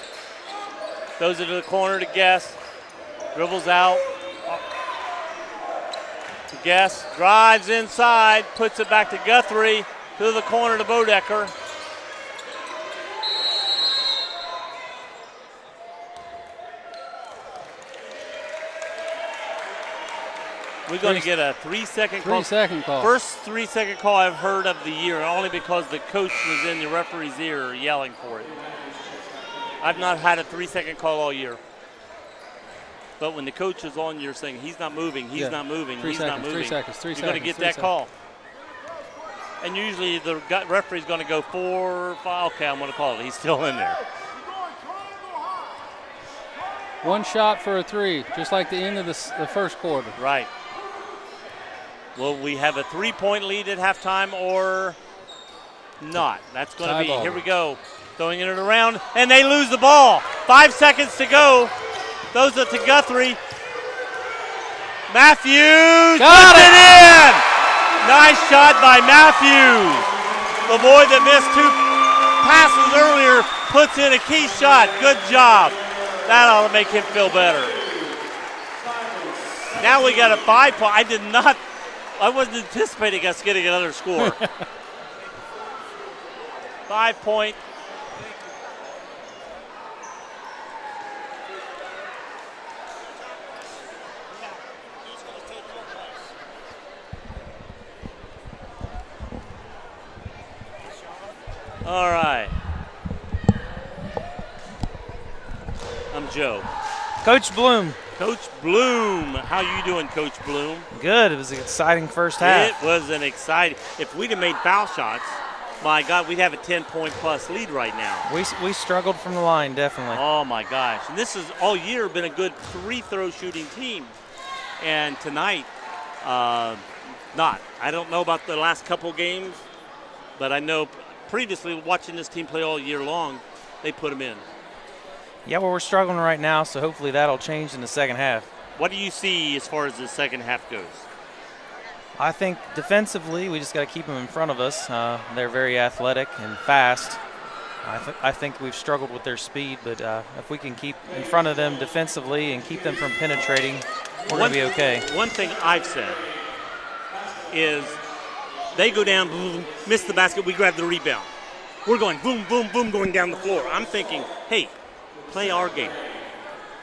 Throws it to the corner to Guess. Dribbles out. Guess drives inside, puts it back to Guthrie, to the corner to Bodecker. We're going to get a 3-second call. 3-second call. First 3-second call I've heard of the year, only because the coach was in the referee's ear yelling for it. I've not had a 3-second call all year. But when the coach is on, you're saying he's not moving, he's not moving, he's not moving. 3 seconds, 3 seconds. You're going to get that call. And usually the referee's going to go 4 or 5. Okay, I'm going to call it. He's still in there. One shot for a 3, just like the end of the first quarter. Right. Will we have a 3-point lead at halftime or not? That's going to be, here we go. Throwing it around, and they lose the ball. 5 seconds to go. Throws it to Guthrie. Matthews puts it in. Nice shot by Matthews. The boy that missed 2 passes earlier puts in a key shot. Good job. That ought to make him feel better. Now we got a 5-point. I wasn't anticipating us getting another score. 5-point. All right. I'm Joe. Coach Bloom. Coach Bloom. How you doing, Coach Bloom? Good. It was an exciting first half. It was an exciting. If we'd have made foul shots, my God, we'd have a 10-point plus lead right now. We struggled from the line, definitely. Oh, my gosh. And this has all year been a good free-throw shooting team. And tonight, not. I don't know about the last couple games, but I know previously watching this team play all year long, they put them in. Yeah, well, we're struggling right now, so hopefully that'll change in the second half. What do you see as far as the second half goes? I think defensively, we just got to keep them in front of us. They're very athletic and fast. I think we've struggled with their speed, but if we can keep in front of them defensively and keep them from penetrating, we're going to be okay. One thing I've said is they go down, boom, miss the basket, we grab the rebound. We're going boom, boom, boom, going down the floor. I'm thinking, hey, play our game.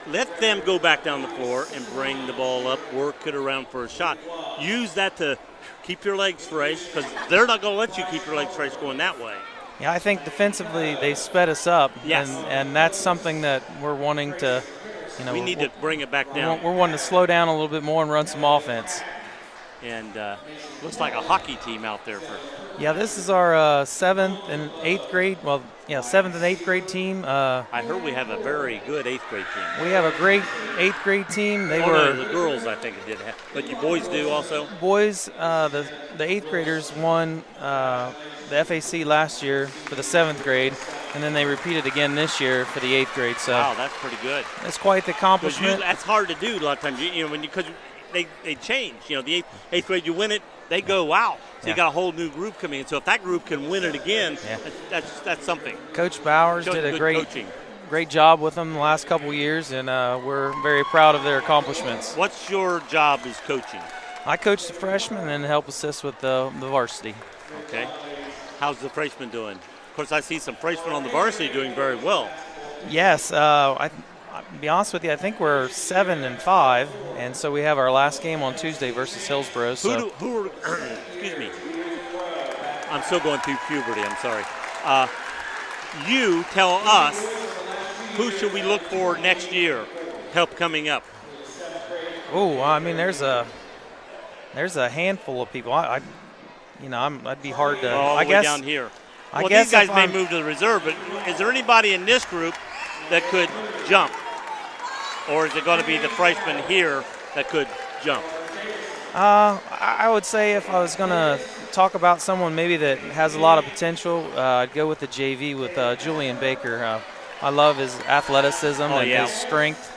Let them go back down the floor and bring the ball up, work it around for a shot. Use that to keep your legs fresh, because they're not going to let you keep your legs fresh going that way. Yeah, I think defensively they sped us up, yes. and that's something that we're wanting to, we need to bring it back down. We're wanting to slow down a little bit more and run some offense. And looks like a hockey team out there. Yeah, this is our 7th and 8th grade. Well, yeah, 7th and 8th grade team. I heard we have a very good 8th grade team. We have a great 8th grade team. No, the girls I think it did have, but you boys do also. Boys, the 8th graders won the FAC last year for the 7th grade, and then they repeated again this year for the 8th grade. So wow, that's pretty good. That's quite the accomplishment. That's hard to do a lot of times. Because they change. The 8th grade, you win it, they go out. So you got a whole new group coming in. So if that group can win it again, that's something. Coach Bowers did a great job with them the last couple of years, and we're very proud of their accomplishments. What's your job as coaching? I coach the freshmen and help assist with the varsity. Okay. How's the freshmen doing? Of course, I see some freshmen on the varsity doing very well. Yes. I'll be honest with you, I think we're 7-5, and so we have our last game on Tuesday versus Hillsborough. So. Excuse me. I'm still going through puberty, I'm sorry. You tell us, who should we look for next year, help coming up? Oh, I mean, there's a handful of people. I'd be hard to. I guess down here. Well, these guys may move to the reserve, but is there anybody in this group that could jump? Or is it going to be the freshmen here that could jump? I would say if I was going to talk about someone maybe that has a lot of potential, I'd go with the JV with Julian Baker. I love his athleticism and his strength.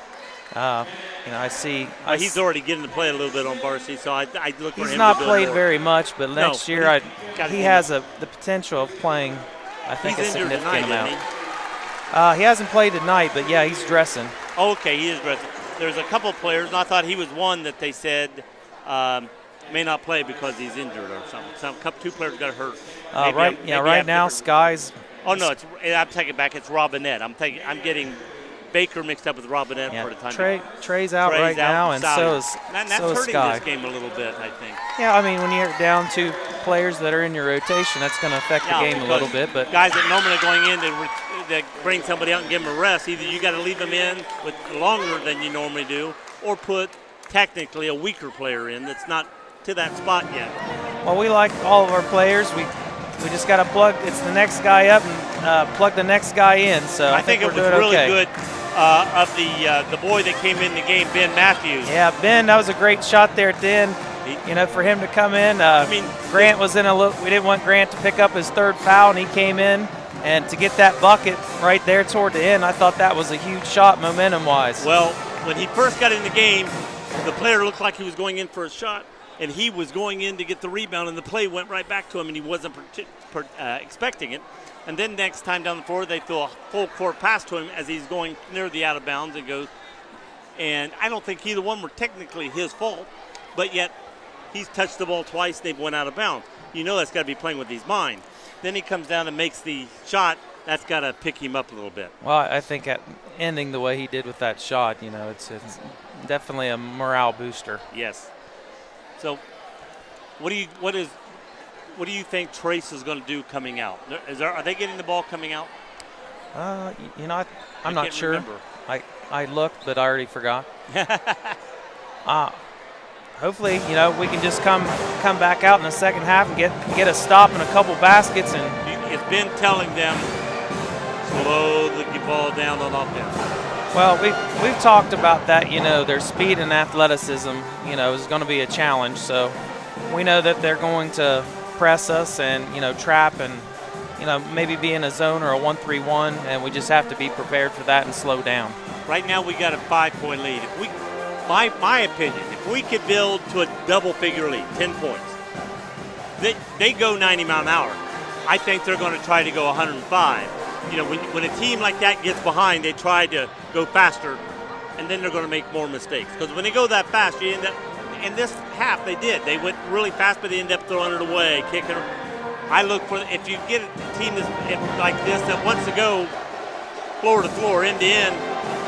I see. He's already getting to play a little bit on varsity, so I look for him. He's not played very much, but next year he has the potential of playing I think he's a injured significant tonight, amount. isn't he? He hasn't played tonight, but yeah, he's dressing. Okay, he is dressing. There's a couple of players, and I thought he was one that they said may not play because he's injured or something. Two players got hurt. Right now, Sky's. Oh no, I'm taking it back. It's Robinette. I'm getting Baker mixed up with Robinette for the time. Trey's out right now, and so is that's so is hurting Sky. this game a little bit, I think. Yeah, I mean, when you're down 2 players that are in your rotation, that's going to affect the game a little bit. But guys that normally are going in to bring somebody out and give them a rest, either you got to leave them in with longer than you normally do, or put technically a weaker player in that's not to that spot yet. Well, we like all of our players. We just got to plug. It's the next guy up and plug the next guy in. So I think it we're was doing really okay. good of the boy that came in the game, Ben Matthews. Yeah, Ben, that was a great shot there at the end. For him to come in. Grant was in a little. We didn't want Grant to pick up his 3rd foul, and he came in. And to get that bucket right there toward the end, I thought that was a huge shot momentum-wise. Well, when he first got in the game, the player looked like he was going in for a shot, and he was going in to get the rebound, and the play went right back to him, and he wasn't expecting it. And then next time down the floor, they throw a full court pass to him as he's going near the out of bounds and goes. And I don't think either one were technically his fault, but yet he's touched the ball twice, they've went out of bounds. You know that's got to be playing with his mind. Then he comes down and makes the shot. That's got to pick him up a little bit. Well, I think at ending the way he did with that shot, it's definitely a morale booster. Yes. So, what do you think Trace is going to do coming out? Are they getting the ball coming out? I'm not sure. Remember. I looked, but I already forgot. Hopefully, we can just come back out in the second half and get a stop and a couple baskets. And it's been telling them slow the ball down on offense. Well, we've talked about that. Their speed and athleticism, is going to be a challenge. So we know that they're going to press us and trap and maybe be in a zone or a 1-3-1, and we just have to be prepared for that and slow down. Right now, we got a 5-point lead. My opinion, if we could build to a double-figure lead, 10 points, they go 90 mile an hour. I think they're going to try to go 105. When a team like that gets behind, they try to go faster, and then they're going to make more mistakes. Because when they go that fast, you end up. In this half, they did. They went really fast, but they ended up throwing it away, kicking it. I look for if you get a team like this that wants to go floor to floor, end to end.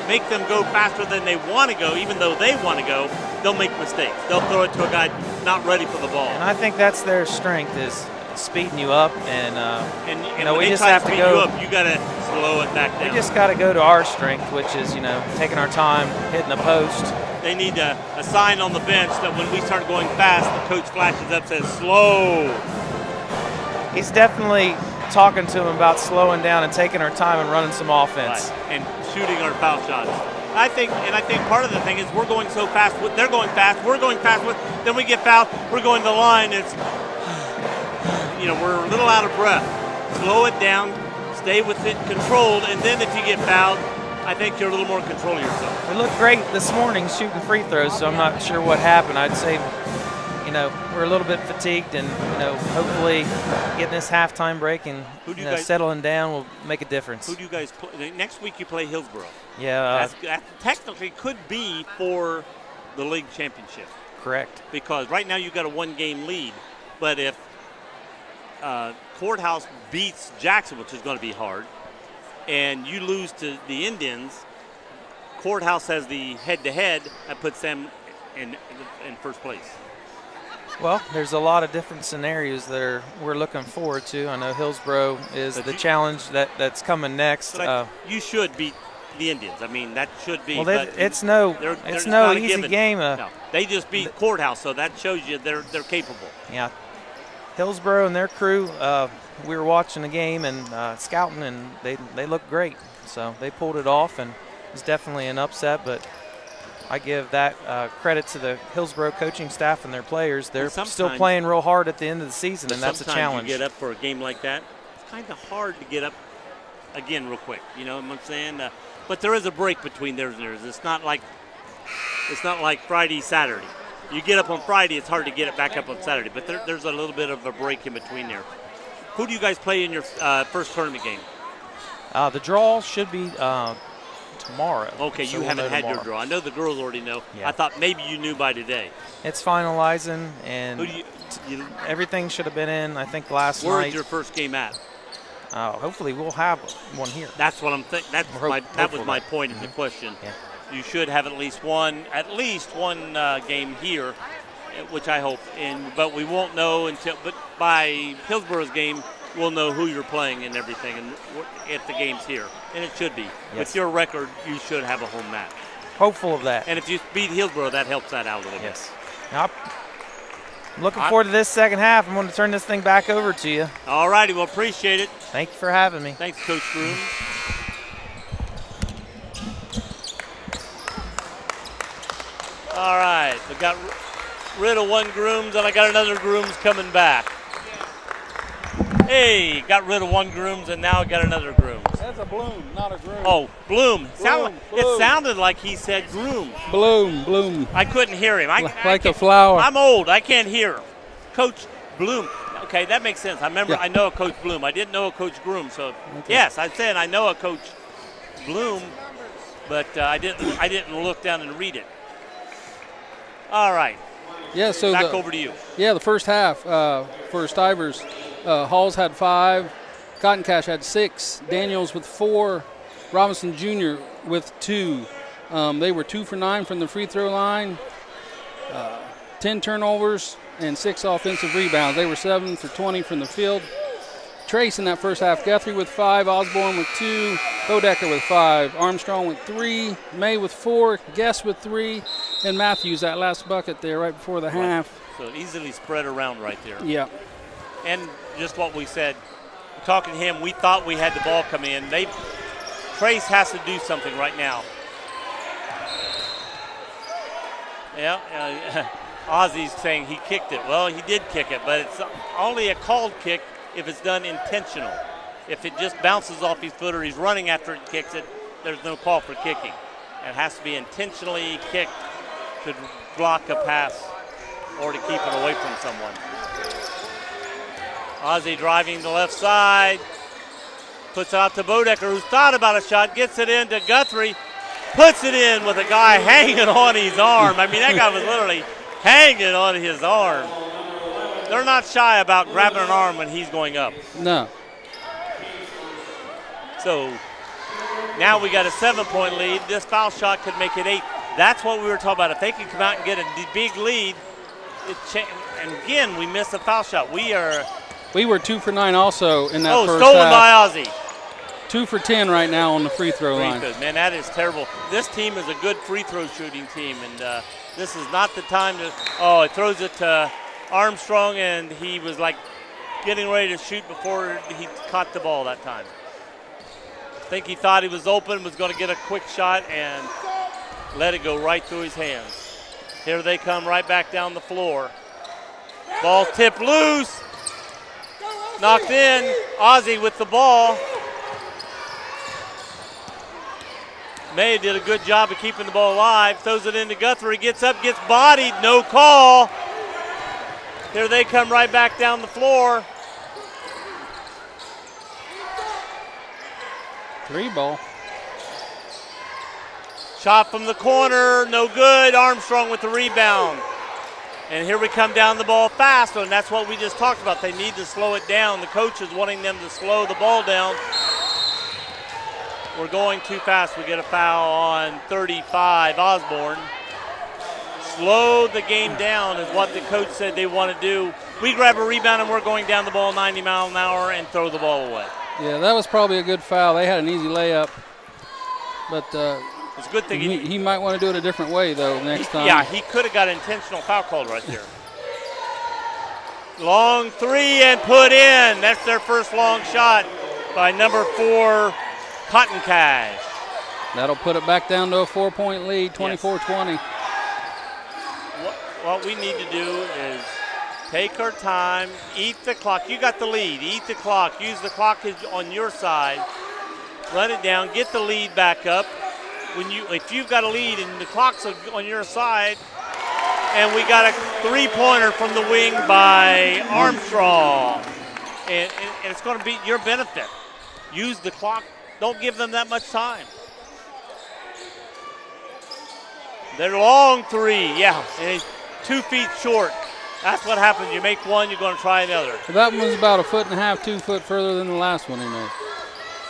Make them go faster than they want to go, even though they want to go, they'll make mistakes. They'll throw it to a guy not ready for the ball. And I think that's their strength is speeding you up, and we just have to go. You got to slow it back down. We just got to go to our strength, which is taking our time, hitting the post. They need a sign on the bench that when we start going fast, the coach flashes up, says slow. He's definitely talking to him about slowing down and taking our time and running some offense. Right. And shooting our foul shots. I think part of the thing is we're going so fast. They're going fast. We're going fast. Then we get fouled. We're going to the line. It's we're a little out of breath. Slow it down. Stay with it controlled. And then if you get fouled, I think you're a little more in control of yourself. We looked great this morning shooting free throws, so I'm not sure what happened. I'd say, we're a little bit fatigued, and hopefully getting this halftime break and settling down will make a difference. Who do you guys play? Next week you play Hillsborough. Yeah. That technically could be for the league championship. Correct. Because right now you've got a 1-game lead, but if Courthouse beats Jackson, which is going to be hard, and you lose to the Indians, Courthouse has the head-to-head that puts them in first place. Well, there's a lot of different scenarios that we're looking forward to. I know Hillsborough is the challenge that's coming next. You should beat the Indians. I mean, that should be. Well, it's no easy game. No, they just beat Courthouse, so that shows you they're capable. Yeah, Hillsborough and their crew. We were watching the game and scouting, and they looked great. So they pulled it off, and it's definitely an upset, but I give that credit to the Hillsborough coaching staff and their players. They're still playing real hard at the end of the season, and that's a challenge. You get up for a game like that, it's kind of hard to get up again real quick. You know what I'm saying? But there is a break between theirs and theirs. It's not like Friday, Saturday. You get up on Friday, it's hard to get it back up on Saturday. But there's a little bit of a break in between there. Who do you guys play in your first tournament game? The draw should be tomorrow. Okay, so you we'll haven't know had your tomorrow. draw. I know the girls already know. Yeah. I thought maybe you knew by today. It's finalizing, and Who do you everything should have been in, I think, last where's night. your first game at? Hopefully we'll have one here. That's what I'm thinking. That was my point in the question. Yeah. You should have at least one game here, which I hope. But we won't know but by Hillsboro's game, we'll know who you're playing and everything, and if the game's here. And it should be. Yes. With your record, you should have a home match. Hopeful of that. And if you beat Hillsboro, that helps that out a little yes. Now, I'm looking forward to this second half. I'm going to turn this thing back over to you. bit. All righty, well, appreciate it. Thank you for having me. Thanks, Coach Grooms. All right, we got rid of one Grooms, and I got another Grooms coming back. Hey, got rid of one Grooms, and now I got another Grooms. That's a Bloom, not a Groom. Oh, Bloom. Bloom. It sounded like he said Groom. Bloom. I couldn't hear him. Like a flower. I'm old. I can't hear. Coach Bloom. Okay, that makes sense. I remember. Yeah. I know a Coach Bloom. I didn't know a Coach Groom. So yes, I said I know a Coach Bloom, but I didn't look down and read it. All right. Yeah. So back over to you. Yeah, the first half for Stivers, Halls had 5, Cotton Cash had 6, Daniels with 4, Robinson Jr. with 2. They were 2 for 9 from the free throw line, 10 turnovers, and 6 offensive rebounds. They were 7 for 20 from the field. Trace in that first half, Guthrie with 5, Osborne with 2, Bodecker with 5, Armstrong with 3, May with 4, Guest with 3, and Matthews that last bucket there right before the half. So easily spread around right there. Yeah. And just what we said, talking to him, we thought we had the ball come in. Trace has to do something right now. Yeah, Ozzy's saying he kicked it. Well, he did kick it, but it's only a called kick if it's done intentional. If it just bounces off his foot or he's running after it kicks it, there's no call for kicking. It has to be intentionally kicked to block a pass or to keep it away from someone. Ozzy driving the left side, puts it out to Bodecker, who's thought about a shot, gets it into Guthrie, puts it in with a guy hanging on his arm. I mean, that guy was literally hanging on his arm. They're not shy about grabbing an arm when he's going up. No. So now we got a 7-point lead. This foul shot could make it 8. That's what we were talking about. If they could come out and get a big lead, and again, we missed a foul shot. We were 2 for 9 also in that first stolen half. by Ozzy. 2 for 10 right now on the free throw line. Man, that is terrible. This team is a good free throw shooting team, and this is not the time to. Oh, it throws it to Armstrong, and he was like getting ready to shoot before he caught the ball that time. I think he thought he was open, was going to get a quick shot, and let it go right through his hands. Here they come right back down the floor. Ball tipped loose. Knocked in. Ozzy with the ball. May did a good job of keeping the ball alive. Throws it into Guthrie. Gets up, gets bodied. No call. Here they come right back down the floor. 3 ball. Shot from the corner. No good. Armstrong with the rebound. And here we come down the ball fast, and that's what we just talked about. They need to slow it down. The coach is wanting them to slow the ball down. We're going too fast. We get a foul on 35, Osborne. Slow the game down is what the coach said they want to do. We grab a rebound, and we're going down the ball 90 miles an hour and throw the ball away. Yeah, that was probably a good foul. They had an easy layup, but it's a good thing he might want to do it a different way, though, next time. Yeah, he could have got an intentional foul called right there. Long 3 and put in. That's their first long shot by number 4, Cotton Cash. That'll put it back down to a 4-point lead, 24-20. What we need to do is take our time, eat the clock. You got the lead. Eat the clock. Use the clock on your side. Run it down. Get the lead back up. If you've got a lead and the clock's on your side, and we got a 3-pointer from the wing by Armstrong. and it's going to be your benefit. Use the clock. Don't give them that much time. Their long three, yeah, and he's 2 feet short. That's what happens. You make one, you're going to try another. Well, that one was about 1.5 feet, 2 foot further than the last one he made.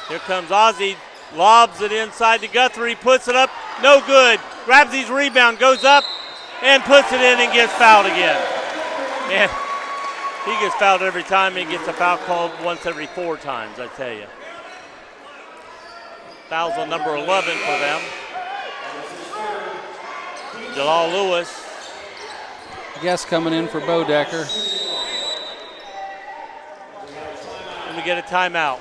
Here comes Ozzie, lobs it inside to Guthrie, puts it up, no good. Grabs his rebound, goes up, and puts it in and gets fouled again. Man, he gets fouled every time. He gets a foul called once every 4 times, I tell you. Foul's on number 11 for them. Jalal Lewis. Guess coming in for Bodecker. And we get a timeout.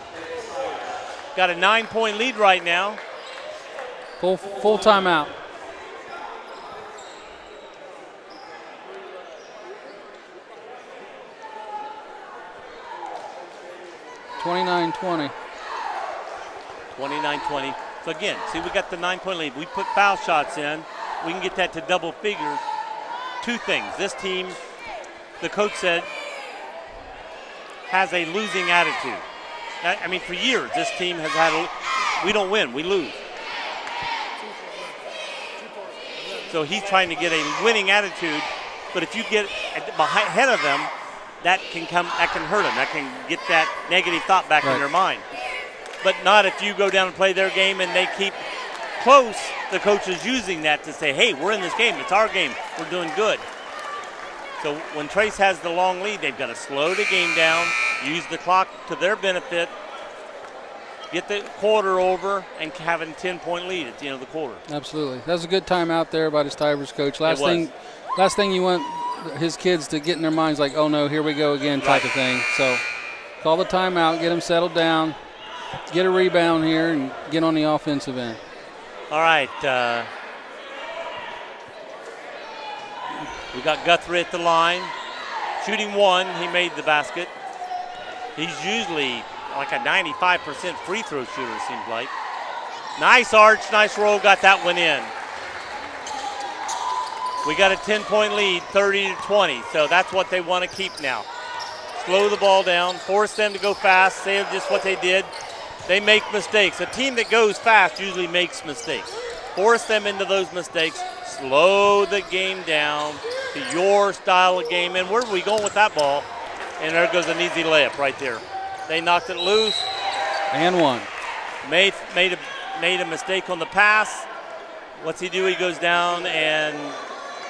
Got a 9-point lead right now. Full timeout. (29-20). 29-20. So again, see, we got the 9-point lead. We put foul shots in. We can get that to double figures. 2 things. This team, the coach said, has a losing attitude. I mean, for years, this team has had we don't win, we lose. So he's trying to get a winning attitude, but if you get ahead of them, that can hurt them. That can get that negative thought back in their mind. But not if you go down and play their game and they keep close. The coach is using that to say, hey, we're in this game. It's our game. We're doing good. So when Trace has the long lead, they've got to slow the game down, use the clock to their benefit, get the quarter over, and have a 10-point lead at the end of the quarter. Absolutely. That was a good timeout there by the Stivers coach. Last thing you want his kids to get in their minds like, oh, no, here we go again type of thing. So call the timeout, get them settled down, get a rebound here, and get on the offensive end. All right. We got Guthrie at the line. Shooting 1, he made the basket. He's usually like a 95% free throw shooter, it seems like. Nice arch, nice roll, got that one in. We got a 10-point lead, 30-20, so that's what they want to keep now. Slow the ball down, force them to go fast, say just what they did. They make mistakes. A team that goes fast usually makes mistakes. Force them into those mistakes, slow the game down to your style of game. And where are we going with that ball? And there goes an easy layup right there. They knocked it loose. And one. Made a mistake on the pass. What's he do? He goes down and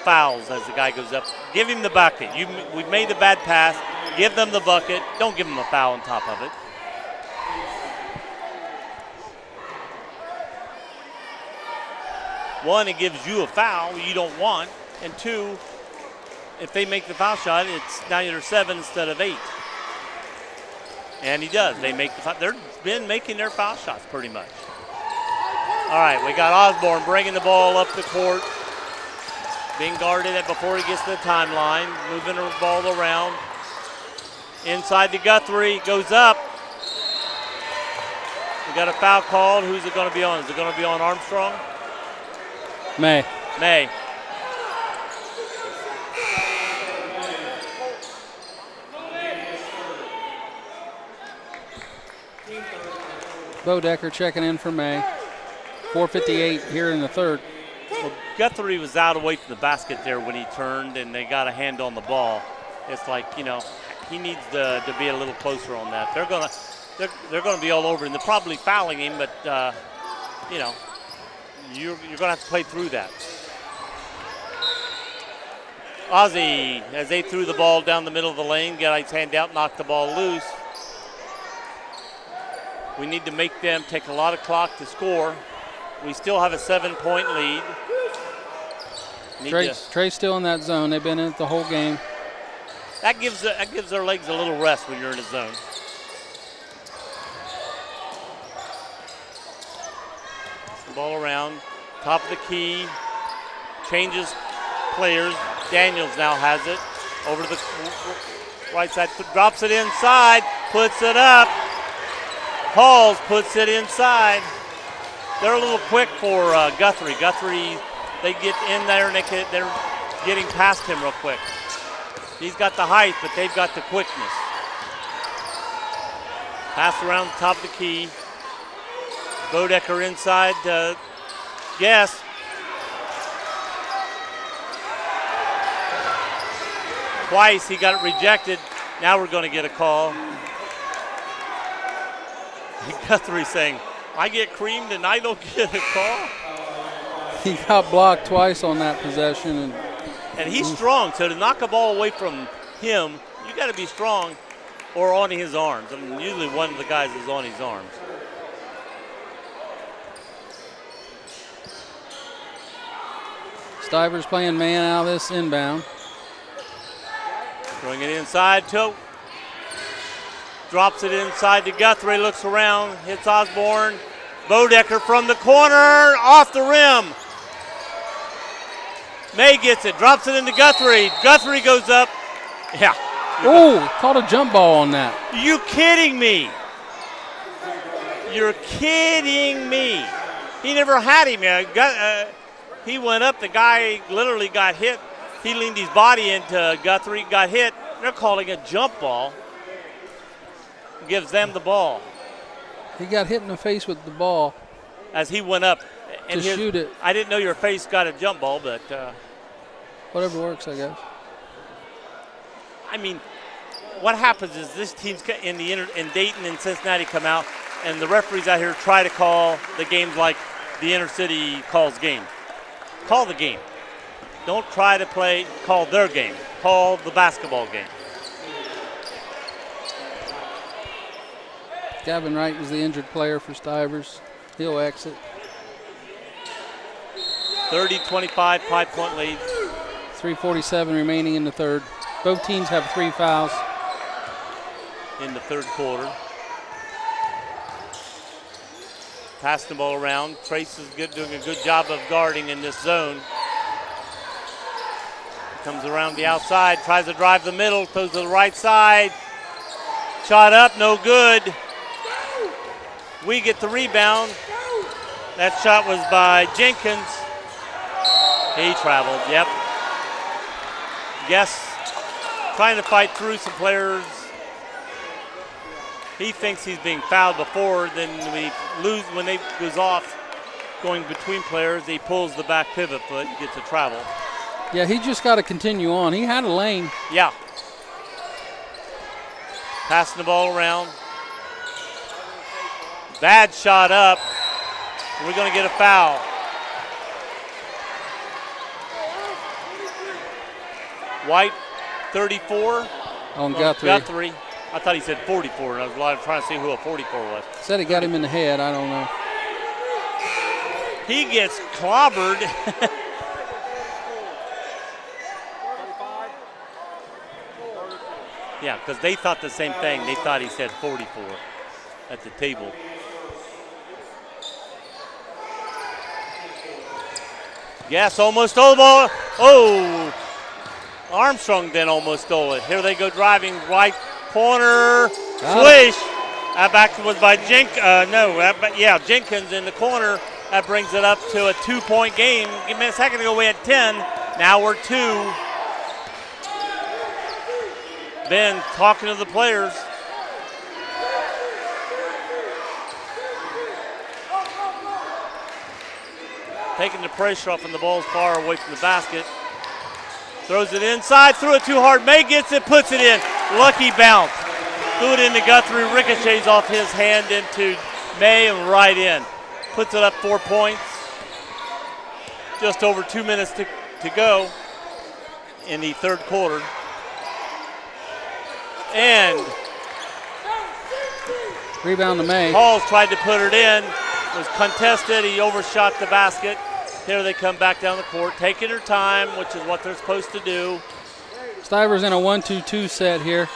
fouls as the guy goes up. Give him the bucket. We've made the bad pass. Give them the bucket. Don't give them a foul on top of it. One, it gives you a foul you don't want. And 2, if they make the foul shot, it's now you're 7 instead of 8. And he does. They make the foul. They've been making their foul shots pretty much. All right, we got Osborne bringing the ball up the court. Being guarded before he gets to the timeline. Moving the ball around. Inside to Guthrie. Goes up. We got a foul called. Who's it going to be on? Is it going to be on Armstrong? May. Bodecker checking in for May. 4:58 here in the third. Well, Guthrie was out away from the basket there when he turned, and they got a hand on the ball. It's like, he needs to be a little closer on that. They're gonna be all over him. They're probably fouling him, but you're gonna have to play through that. Ozzie, as they threw the ball down the middle of the lane, got his hand out, knocked the ball loose. We need to make them take a lot of clock to score. We still have a 7-point lead. Trey's still in that zone. They've been in it the whole game. That gives their legs a little rest when you're in a zone. The ball around, top of the key, changes players. Daniels now has it over to the right side, drops it inside, puts it up. Halls puts it inside. They're a little quick for Guthrie. Guthrie, they get in there and they're getting past him real quick. He's got the height, but they've got the quickness. Pass around the top of the key. Bodecker inside to Guess. Twice he got it rejected. Now we're going to get a call. Guthrie saying, I get creamed and I don't get a call. He got blocked twice on that possession. And he's strong, so to knock a ball away from him, you got to be strong or on his arms. I mean, usually one of the guys is on his arms. Stivers playing man out of this inbound. Throwing it inside to, drops it inside to Guthrie, looks around, hits Osborne. Bodecker from the corner, off the rim. May gets it, drops it into Guthrie. Guthrie goes up. Yeah. Oh, caught a jump ball on that. You kidding me? You're kidding me. He never had him. He went up, the guy literally got hit. He leaned his body into Guthrie, got hit. They're calling a jump ball. Gives them the ball. He got hit in the face with the ball. As he went up. And to shoot it. I didn't know your face got a jump ball, but. Whatever works, I guess. I mean, what happens is this team's in Dayton and Cincinnati come out, and the referees out here try to call the games like the inner city calls games. Call the game. Don't try to call their game. Call the basketball game. Gavin Wright was the injured player for Stivers. He'll exit. 30-25, 5-point lead. 3:47 remaining in the third. Both teams have 3 fouls. In the third quarter. Passing the ball around. Trace is doing a good job of guarding in this zone. Comes around the outside, tries to drive the middle, goes to the right side. Shot up, no good. We get the rebound. That shot was by Jenkins. He traveled, yep. Guess trying to fight through some players. He thinks he's being fouled before, then we lose when they goes off going between players. He pulls the back pivot foot and gets a travel. Yeah, he just got to continue on. He had a lane. Yeah. Passing the ball around. Bad shot up. We're going to get a foul. White, 34. On Guthrie. Guthrie. I thought he said 44, and I was trying to see who a 44 was. Said he got him in the head. I don't know. He gets clobbered. Yeah, because they thought the same thing. They thought he said 44 at the table. Yes, almost stole the ball. Oh, Armstrong then almost stole it. Here they go driving right corner. Swish. That back was by Jenkins in the corner. That brings it up to a 2-point game. Give me a second ago we had 10. Now we're 2. Ben talking to the players. Taking the pressure off and the ball's far away from the basket. Throws it inside, threw it too hard. May gets it, puts it in. Lucky bounce. Threw it into Guthrie, ricochets off his hand into May and right in. Puts it up 4 points. Just over 2 minutes to go in the third quarter. And rebound to May. Halls tried to put it in, was contested. He overshot the basket. Here they come back down the court, taking their time, which is what they're supposed to do. Stivers in a 1-2-2 set here.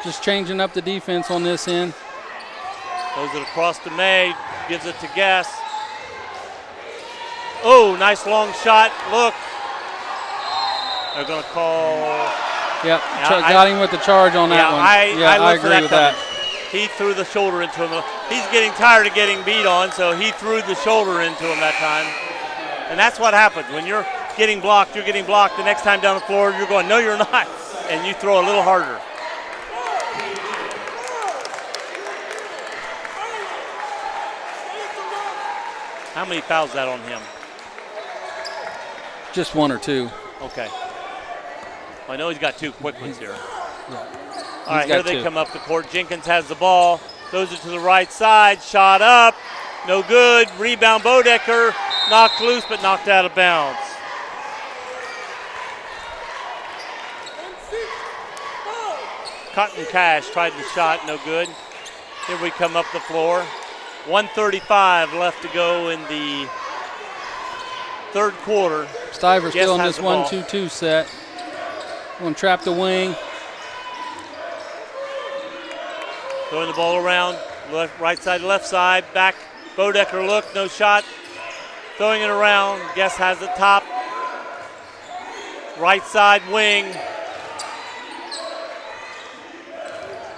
Just changing up the defense on this end. Goes it across to May, gives it to Guess. Oh, nice long shot. Look. They're going to call. Yep, got him with the charge on that one. I agree with that. He threw the shoulder into him. He's getting tired of getting beat on, so he threw the shoulder into him that time. And that's what happens. When you're getting blocked, you're getting blocked. The next time down the floor, you're going, no, you're not. And you throw a little harder. How many fouls is that on him? Just 1 or 2. Okay. I know he's got 2 quick ones here. Yeah. All right, here they come up the court. Jenkins has the ball. Throws it to the right side. Shot up. No good. Rebound Bodecker. Knocked loose but knocked out of bounds. Cotton Cash tried the shot. No good. Here we come up the floor. 1:35 left to go in the third quarter. Stivers still in this 1-2-2 set. Going to trap the wing. Throwing the ball around, right side, left side, back. Bodecker look, no shot. Throwing it around, Guess has it top. Right side wing.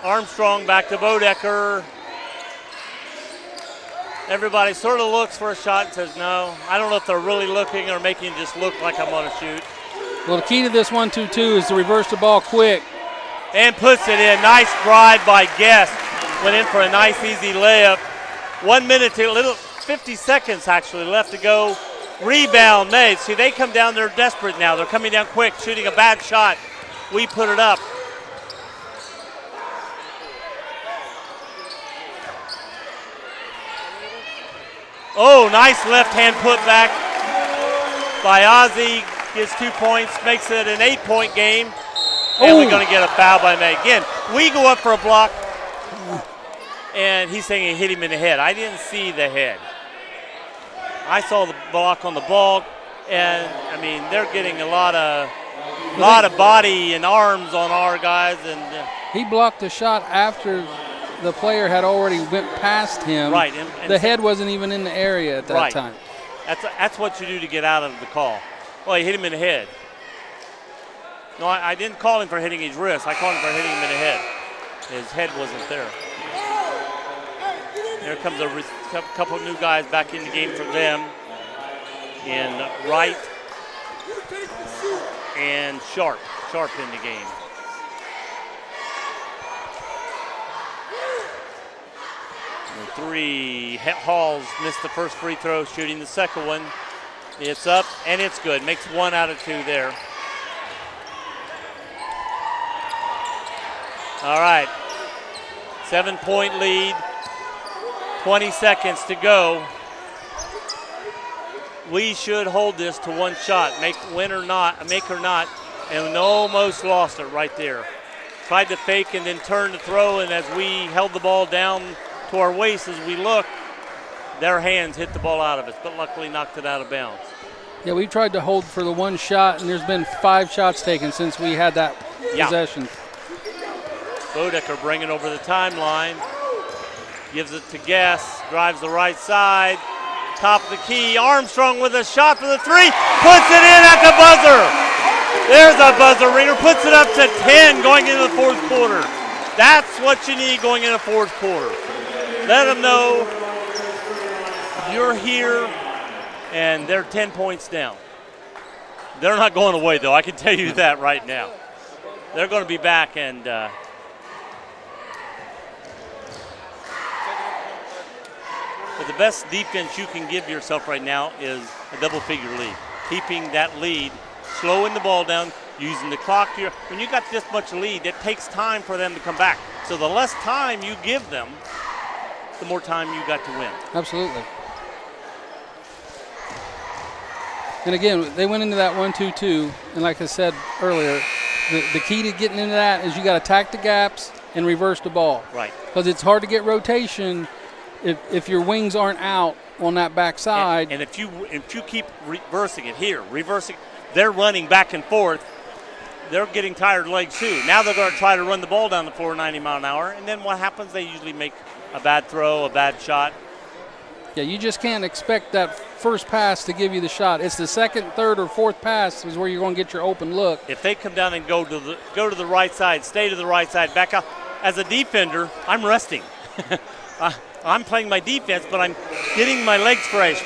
Armstrong back to Bodecker. Everybody sort of looks for a shot and says no. I don't know if they're really looking or making it just look like I'm going to shoot. Well, the key to this 1-2-2 is to reverse the ball quick. And puts it in. Nice drive by Guest. Went in for a nice, easy layup. 1 minute to 50 seconds actually left to go. Rebound made. See, they come down. They're desperate now. They're coming down quick, shooting a bad shot. We put it up. Oh, nice left-hand putback by Ozzie. Gets 2 points, makes it an 8-point game. And we're going to get a foul by May. Again, we go up for a block, and he's saying he hit him in the head. I didn't see the head. I saw the block on the ball, and, I mean, they're getting a lot of body and arms on our guys. And he blocked the shot after the player had already went past him. Right. And the head wasn't even in the area at that time. That's what you do to get out of the call. Well, he hit him in the head. No, I didn't call him for hitting his wrist. I called him for hitting him in the head. His head wasn't there. There comes a couple new guys back in the game for them. In Wright and Sharp. Sharp in the game. And 3. Halls missed the first free throw, shooting the second one. It's up, and it's good. Makes 1 out of 2 there. All right. 7-point lead. 20 seconds to go. We should hold this to 1 shot. Make or not, and almost lost it right there. Tried to fake and then turn to throw, and as we held the ball down to our waist as we looked, their hands hit the ball out of us, but luckily knocked it out of bounds. Yeah, we tried to hold for the 1 shot, and there's been 5 shots taken since we had that possession. Bodecker bringing over the timeline. Gives it to Guess. Drives the right side. Top of the key. Armstrong with a shot for the 3. Puts it in at the buzzer. There's a buzzer ringer. Puts it up to 10 going into the fourth quarter. That's what you need going into the fourth quarter. Let them know you're here, and they're 10 points down. They're not going away, though. I can tell you that right now. They're going to be back, and but the best defense you can give yourself right now is a double-figure lead. Keeping that lead, slowing the ball down, using the clock. When you got this much lead, it takes time for them to come back. So the less time you give them, the more time you got to win. Absolutely. And again, they went into that 1-2-2, and like I said earlier, the key to getting into that is you got to attack the gaps and reverse the ball. Right. Because it's hard to get rotation if your wings aren't out on that backside. And if you keep reversing it here, they're running back and forth. They're getting tired legs too. Now they're going to try to run the ball down the floor 90 mile an hour, and then what happens? They usually make a bad throw, a bad shot. Yeah, you just can't expect that first pass to give you the shot. It's the second, third, or fourth pass is where you're going to get your open look. If they come down and go to the right side, stay to the right side, back up. As a defender, I'm resting. I'm playing my defense, but I'm getting my legs fresh.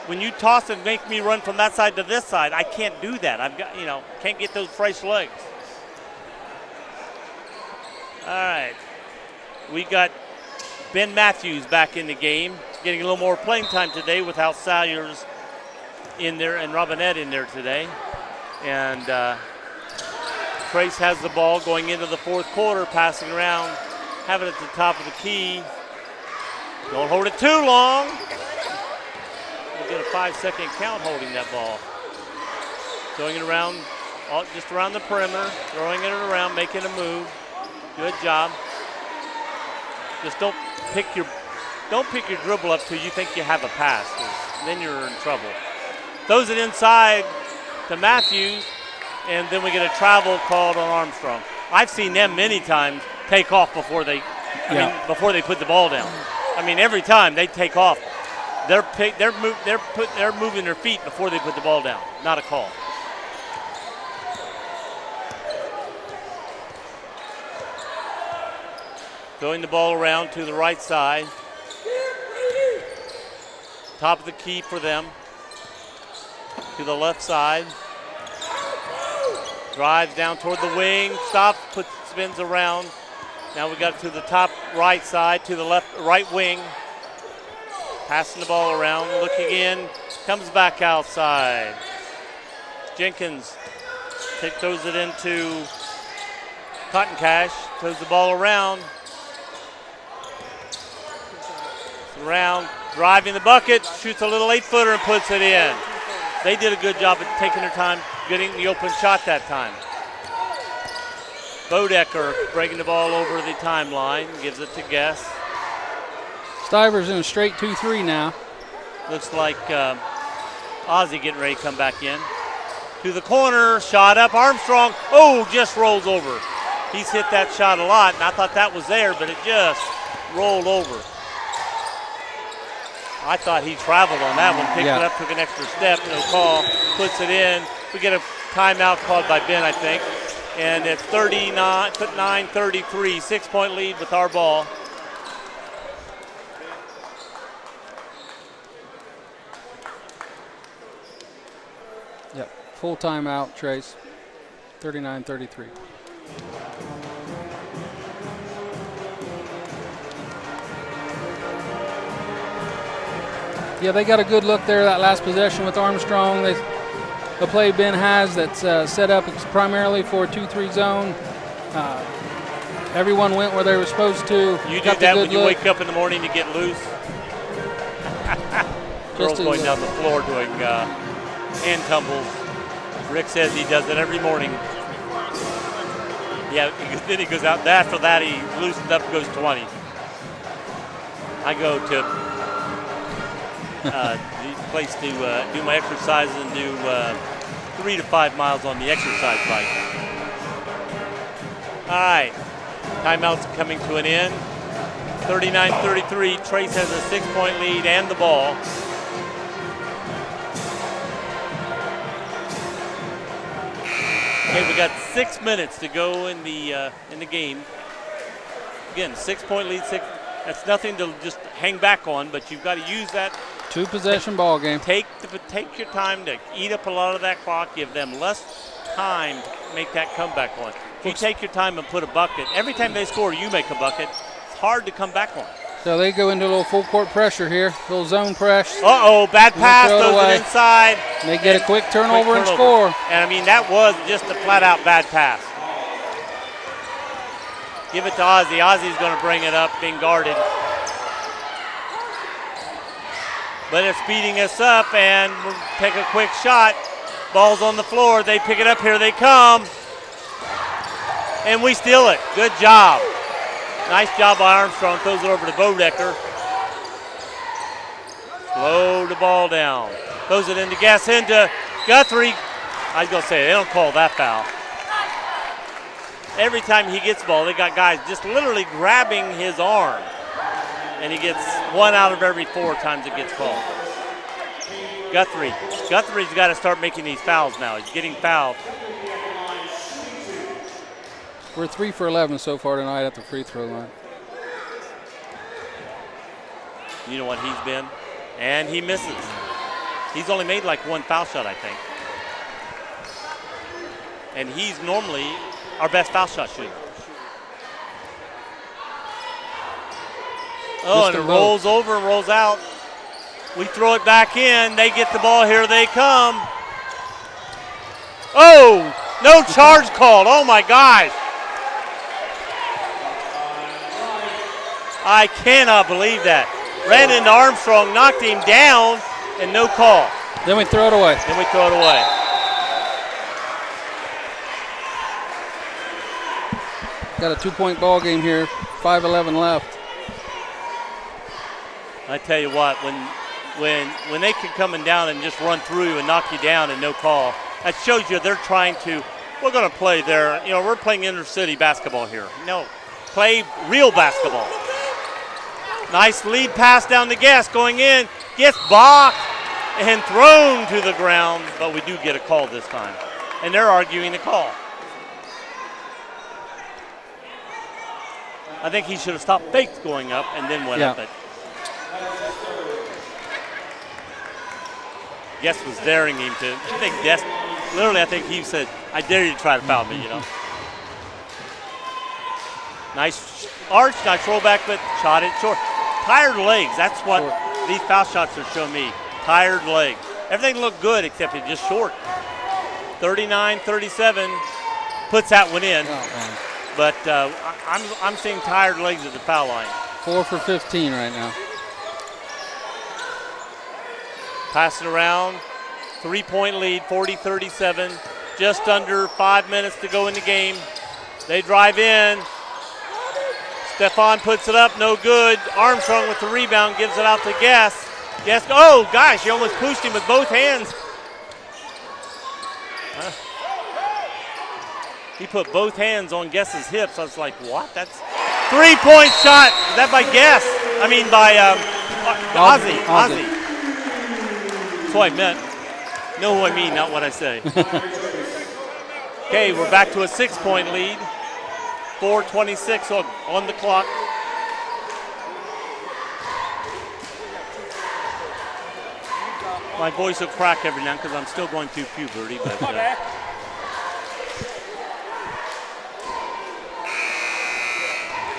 When you toss and make me run from that side to this side, I can't do that. I've got, can't get those fresh legs. All right. We got Ben Matthews back in the game. getting a little more playing time today without Salyers in there and Robinette in there today. And Trace has the ball going into the fourth quarter, passing around, have it at the top of the key. Don't hold it too long. We'll get a 5-second count holding that ball. Throwing it around, just around the perimeter, throwing it around, making a move. Good job. Just don't pick your dribble up till you think you have a pass, 'cause then you're in trouble. Throws it inside to Matthews, and then we get a travel called on Armstrong. I've seen them many times take off before they put the ball down. I mean, every time they take off, they're moving their feet before they put the ball down. Not a call. Throwing the ball around to the right side. Top of the key for them. To the left side. Drives down toward the wing. Stops, spins around. Now we got to the top right side, to the right wing. Passing the ball around, looking in. Comes back outside. Jenkins throws it into Cotton Cash. Throws the ball around. Around, driving the bucket, shoots a little 8-footer and puts it in. They did a good job of taking their time, getting the open shot that time. Bodecker breaking the ball over the timeline, gives it to Guess. Stivers in a straight 2-3 now. Looks like Ozzie getting ready to come back in. To the corner, shot up, Armstrong, just rolls over. He's hit that shot a lot, and I thought that was there, but it just rolled over. I thought he traveled on that one, picked it up, took an extra step, no call, puts it in. We get a timeout called by Ben, I think. And it's 39-33, 6-point lead with our ball. Yep, full timeout, Trace, 39-33. Yeah, they got a good look there that last possession with Armstrong. The play Ben has that's set up primarily for a 2-3 zone. Everyone went where they were supposed to. You do that when you wake up in the morning to get loose? Girls going down the floor doing hand tumbles. Rick says he does it every morning. Yeah, then he goes out. After that, he loosens up and goes 20. I go to the place to do my exercise and do 3 to 5 miles on the exercise bike. All right, timeout's coming to an end. 39-33, Trace has a 6-point lead and the ball. Okay, we got 6 minutes to go in the game. Again, 6-point lead, that's nothing to just hang back on, but you've got to use that. 2-possession ball game. Take your time to eat up a lot of that clock. Give them less time to make that comeback one. If you take your time and put a bucket, every time they score, you make a bucket. It's hard to come back on. So they go into a little full court pressure here, little zone press. Bad pass, throws it inside. And they get a quick turnover and score. And I mean, that was just a flat-out bad pass. Give it to Ozzie. Ozzie's going to bring it up, being guarded. But it's beating us up, and we'll take a quick shot. Ball's on the floor. They pick it up. Here they come. And we steal it. Good job. Nice job by Armstrong. Throws it over to Bodecker. Slow the ball down. Throws it into Guess, into Guthrie. I was going to say, they don't call that foul. Every time he gets the ball, they got guys just literally grabbing his arm. And he gets 1 out of every 4 times it gets called. Guthrie's got to start making these fouls now. He's getting fouled. We're 3 for 11 so far tonight at the free throw line. You know what he's been? And he misses. He's only made like 1 foul shot, I think. And he's normally our best foul shot shooter. And it rolls over and rolls out. We throw it back in. They get the ball. Here they come. Oh, no charge called. Oh, my gosh. I cannot believe that. Ran into Armstrong, knocked him down, and no call. Then we throw it away. Got a 2-point ball game here. 5:11 left. I tell you what, when they can come down and just run through you and knock you down and no call, that shows you they're trying to. We're going to play there. You know, we're playing inter-city basketball here. No, play real basketball. Nice lead pass down to Guest going in. Gets blocked and thrown to the ground, but we do get a call this time. And they're arguing the call. I think he should have stopped faked going up and then went up it. Guest was daring him to. I think Guest, literally, I think he said, I dare you to try to foul me, you know. Nice arch, nice rollback, but shot it short. Tired legs, that's what these foul shots are showing me. Tired legs. Everything looked good except it's just short. 39-37 puts that one in. But I'm seeing tired legs at the foul line. 4 for 15 right now. Pass it around. 3-point lead, 40-37. Just under 5 minutes to go in the game. They drive in. Stefan puts it up, no good. Armstrong with the rebound, gives it out to Guest. Guest, oh gosh, he almost pushed him with both hands. He put both hands on Guest's hips. I was like, what? That's 3-point shot. Is that by Guest? I mean by Ozzie. That's what I meant. Know who I mean, not what I say. Okay, we're back to a 6-point lead. 4:26 on the clock. My voice will crack every now because I'm still going through puberty. But,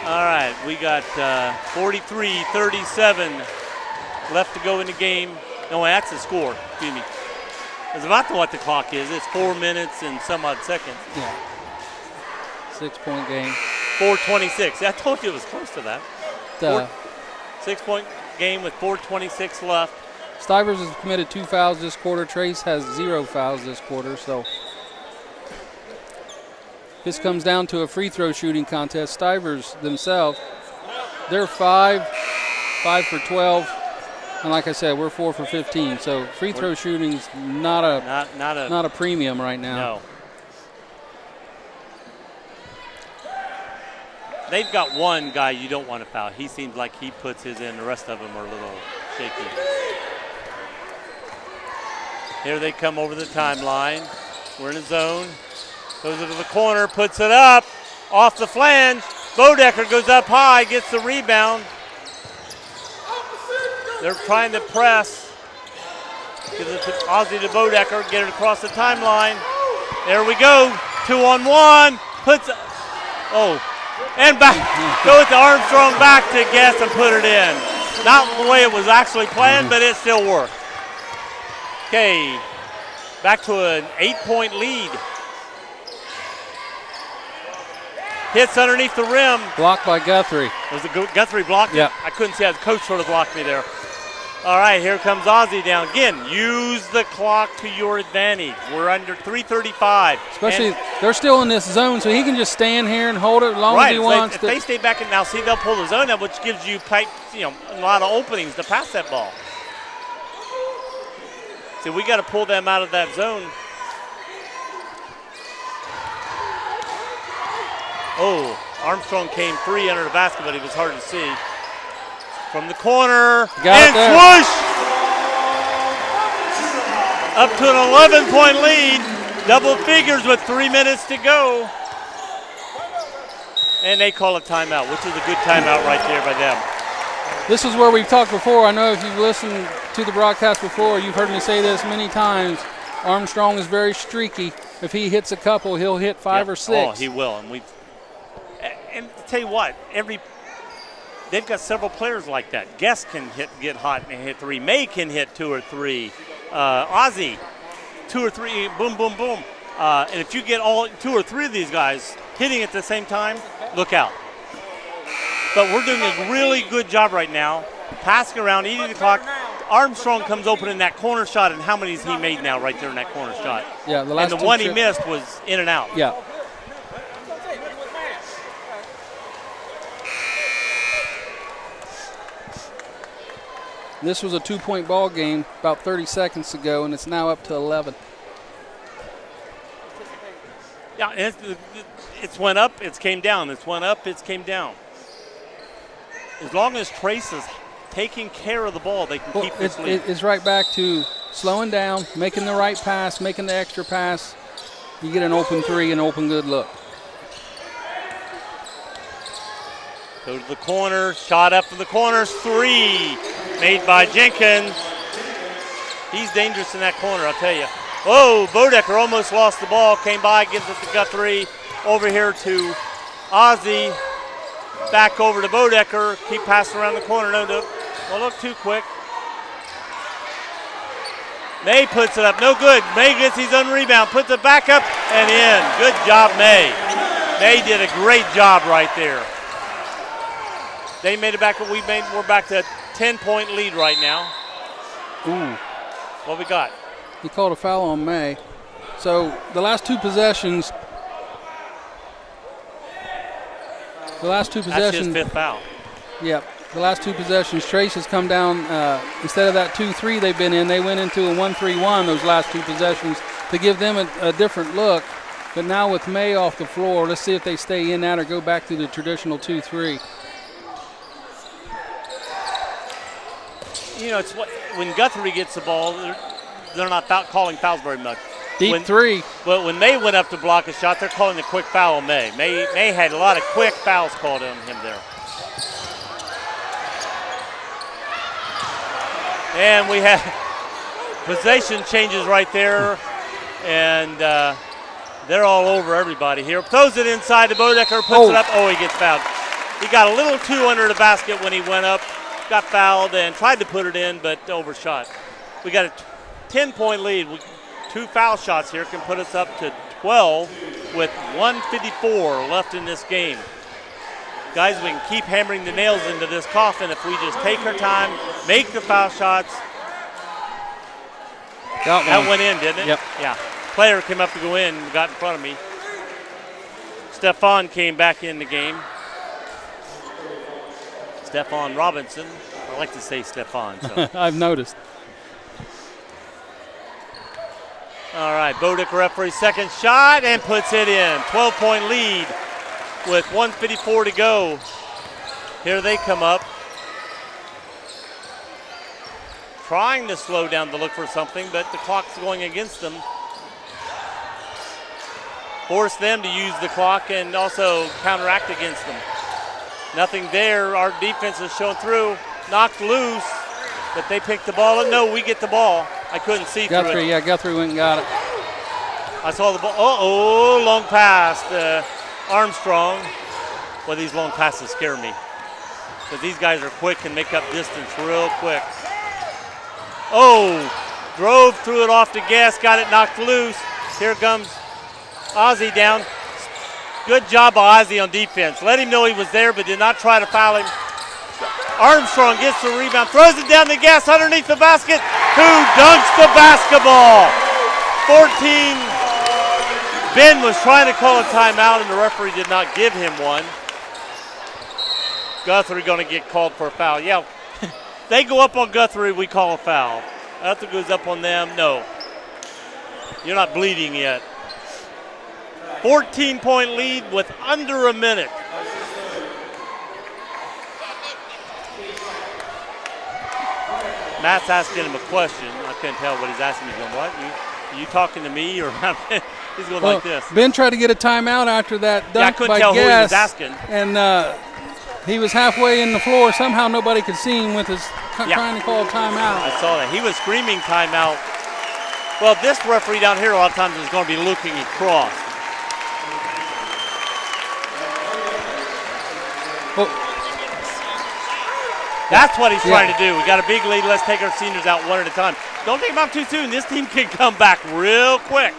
all right, we got 43-37 left to go in the game. No, that's the score. Excuse me. It's about what the clock is. It's 4 minutes and some odd seconds. Yeah. 6-point game. 4:26. I told you it was close to that. 6-point game with 4:26 left. Stivers has committed 2 fouls this quarter. Trace has 0 fouls this quarter. So this comes down to a free throw shooting contest. Stivers themselves, they're 5 for 12. And like I said, we're 4 for 15. So free throw shooting's not a premium right now. No. They've got one guy you don't want to foul. He seems like he puts his in. The rest of them are a little shaky. Here they come over the timeline. We're in a zone. Goes into the corner, puts it up. Off the flange. Bodecker goes up high, gets the rebound. They're trying to press. Gives it to Ozzie to Bodecker. Get it across the timeline. There we go. 2-on-1. Puts it. Oh. And back, go with the Armstrong back to Guest and put it in. Not the way it was actually planned, but it still worked. Okay, back to an 8-point lead. Hits underneath the rim. Blocked by Guthrie. Was it Guthrie blocked it? Yeah. I couldn't see how the coach sort of blocked me there. All right, here comes Ozzie down. Again, use the clock to your advantage. We're under 3:35. Especially, they're still in this zone, so he can just stand here and hold it as long as he wants. If they stay back in now, see, they'll pull the zone up, which gives you, a lot of openings to pass that ball. See, we got to pull them out of that zone. Oh, Armstrong came free under the basket, but it was hard to see. From the corner, and swoosh! Up to an 11-point lead. Double figures with 3 minutes to go. And they call a timeout, which is a good timeout right there by them. This is where we've talked before. I know if you've listened to the broadcast before, you've heard me say this many times. Armstrong is very streaky. If he hits a couple, he'll hit 5 or 6. Oh, he will. And to tell you what, they've got several players like that. Guest can get hot and hit 3. May can hit 2 or 3. Ozzie, 2 or 3, boom, boom, boom. And if you get all 2 or 3 of these guys hitting at the same time, look out. But we're doing a really good job right now, passing around, eating the clock. Armstrong comes open in that corner shot, and how many has he made now right there in that corner shot? Yeah, the last and the one he missed was in and out. Yeah. This was a 2-point ball game about 30 seconds ago, and it's now up to 11. Yeah, and it's went up, it's came down. It's went up, it's came down. As long as Trace is taking care of the ball, they can keep this lead. It's right back to slowing down, making the right pass, making the extra pass. You get an open 3, an open good look. Go to the corner, shot up from the corner, 3 made by Jenkins. He's dangerous in that corner, I'll tell you. Oh, Bodecker almost lost the ball, came by, gives it to Guthrie, over here to Ozzie, back over to Bodecker, keep passing around the corner, no, don't look too quick. May puts it up, no good. May gets his own rebound, puts it back up and in. Good job, May. May did a great job right there. They made it back, but we're back to a 10-point lead right now. Ooh. What we got? He called a foul on May. So the last two possessions. That's his 5th foul. Yep. The last two possessions, Trace has come down. Instead of that 2-3 they've been in, they went into a 1-3-1 those last two possessions to give them a different look. But now with May off the floor, let's see if they stay in that or go back to the traditional 2-3. You know, it's when Guthrie gets the ball, they're not calling fouls very much. Deep 3. But when May went up to block a shot, they're calling the quick foul on May. May had a lot of quick fouls called on him there. And we have possession changes right there, and they're all over everybody here. Throws it inside to Bodecker, puts it up. Oh, he gets fouled. He got a little too under the basket when he went up, got fouled, and tried to put it in, but overshot. We got a 10-point lead. 2 foul shots here can put us up to 12 with 1:54 left in this game. Guys, we can keep hammering the nails into this coffin if we just take our time, make the foul shots. That went in, didn't it? Yep. Yeah. Player came up to go in and got in front of me. Stefan came back in the game. Stefan Robinson. I like to say Stefan. So. I've noticed. All right, Bodecker referee second shot and puts it in. 12-point lead with 1:54 to go. Here they come up. Trying to slow down to look for something, but the clock's going against them. Force them to use the clock and also counteract against them. Nothing there. Our defense is showing through. Knocked loose, but they picked the ball up. No, we get the ball. I couldn't see through it. Yeah, Guthrie went and got it. I saw the ball. Long pass to Armstrong. Well, these long passes scare me because these guys are quick and make up distance real quick. Drove, threw it off to Guest, got it knocked loose. Here comes Ozzie down. Good job by Ozzie on defense. Let him know he was there, but did not try to foul him. Armstrong gets the rebound, throws it down to Guest underneath the basket, who dunks the basketball. 14. Ben was trying to call a timeout, and the referee did not give him one. Guthrie going to get called for a foul. Yeah, they go up on Guthrie, we call a foul. Guthrie goes up on them, no. You're not bleeding yet. 14-point lead with under a minute. Matt's asking him a question. I couldn't tell what he's asking. He's going, what? Are you talking to me? Or he's going like this. Ben tried to get a timeout after that dunk I couldn't by tell who he was Guest, asking. and he was halfway in the floor. Somehow nobody could see him with his trying to call a timeout. I saw that. He was screaming timeout. Well, this referee down here a lot of times is going to be looking across. That's what he's trying to do. We got a big lead. Let's take our seniors out one at a time. Don't take them out too soon. This team can come back real quick.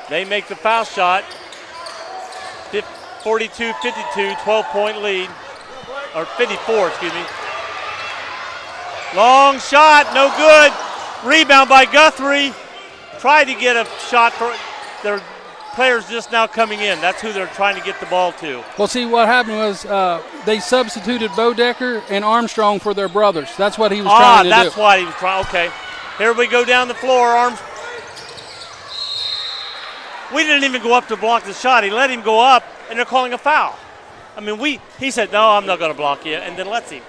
They make the foul shot. 42-52, 12-point lead. Or 54, excuse me. Long shot, no good. Rebound by Guthrie. Tried to get a shot for their players just now coming in. That's who they're trying to get the ball to. Well, see, what happened was they substituted Bodecker and Armstrong for their brothers. That's what he was trying to do. That's why he was trying. Okay. Here we go down the floor. We didn't even go up to block the shot. He let him go up, and they're calling a foul. I mean, he said, no, I'm not going to block you, and then lets him.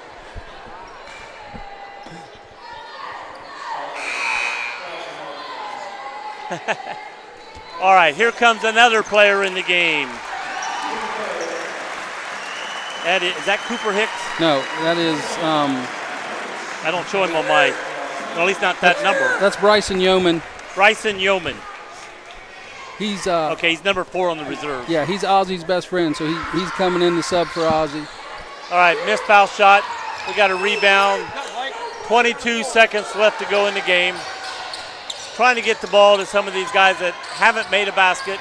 All right, here comes another player in the game. Is that Cooper Hicks? No, that is. I don't show him on my, well, at least not that number. That's Bryson Yeoman. Bryson Yeoman. He's okay, he's number 4 on the reserve. Yeah, he's Ozzy's best friend, so he's coming in to sub for Ozzy. All right, missed foul shot. We got a rebound. 22 seconds left to go in the game. Trying to get the ball to some of these guys that haven't made a basket.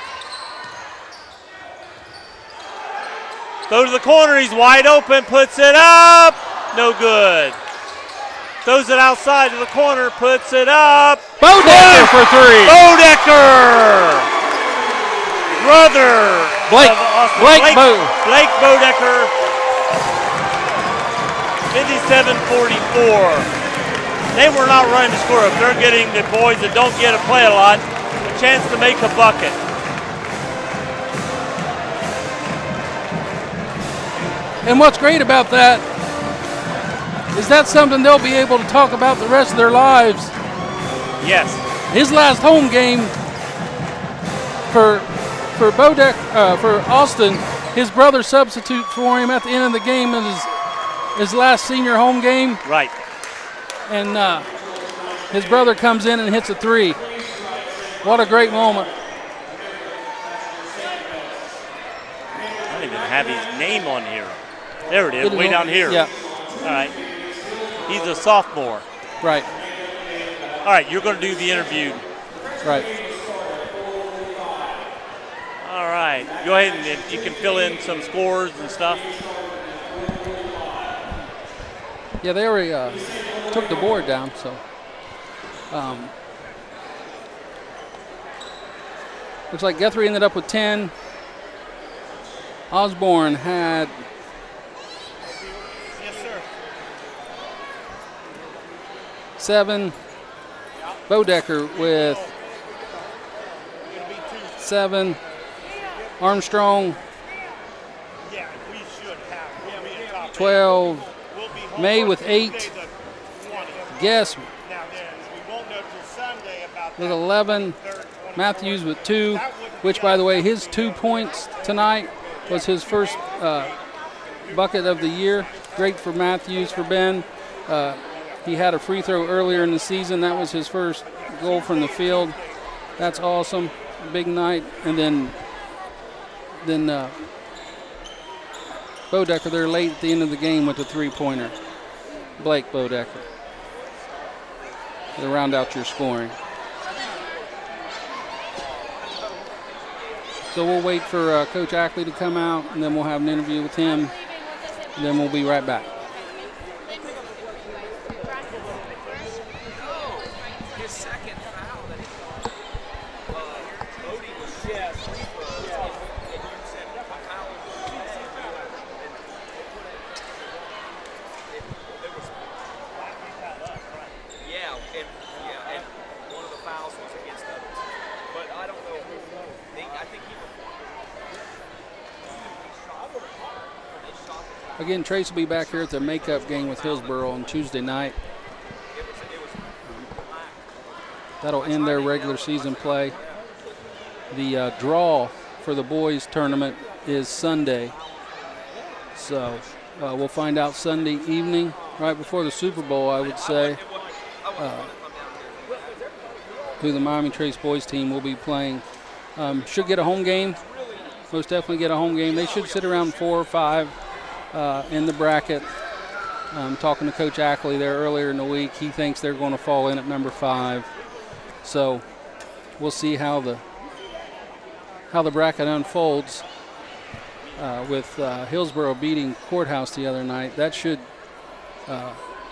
Go to the corner, he's wide open, puts it up. No good. Throws it outside to the corner, puts it up. Bodecker for 3. Bodecker! Brother Blake Bodecker, 57-44. They were not running to score. If they're getting the boys that don't get to play a lot a chance to make a bucket. And what's great about that is that's something they'll be able to talk about the rest of their lives. Yes. His last home game for for Austin, his brother substitute for him at the end of the game in his last senior home game. Right. And his brother comes in and hits a 3. What a great moment. I don't even have his name on here. There it is, way down here. Yeah. All right. He's a sophomore. Right. All right, you're going to do the interview. Right. All right. Go ahead and if you can fill in some scores and stuff. Yeah, they already took the board down, so. Looks like Guthrie ended up with 10. Osborne had 7. Bodecker with 7. Armstrong 12. May with 8. Guess with 11. Matthews with 2, which, by the way, his 2 points tonight was his first bucket of the year. Great for Matthews, for Ben. He had a free throw earlier in the season. That was his first goal from the field. That's awesome. Big night. And then Bodecker there late at the end of the game with a 3-pointer. Blake Bodecker. To round out your scoring. So we'll wait for Coach Ackley to come out, and then we'll have an interview with him, and then we'll be right back. Again, Trace will be back here at the makeup game with Hillsboro on Tuesday night. That'll end their regular season play. The draw for the boys tournament is Sunday. So we'll find out Sunday evening, right before the Super Bowl, I would say, who the Miami Trace boys team will be playing. Should get a home game most definitely get a home game. They should sit around 4 or 5 in the bracket. Talking to Coach Ackley there earlier in the week, he thinks they're going to fall in at number 5. So we'll see how the bracket unfolds. With Hillsboro beating Courthouse the other night, that should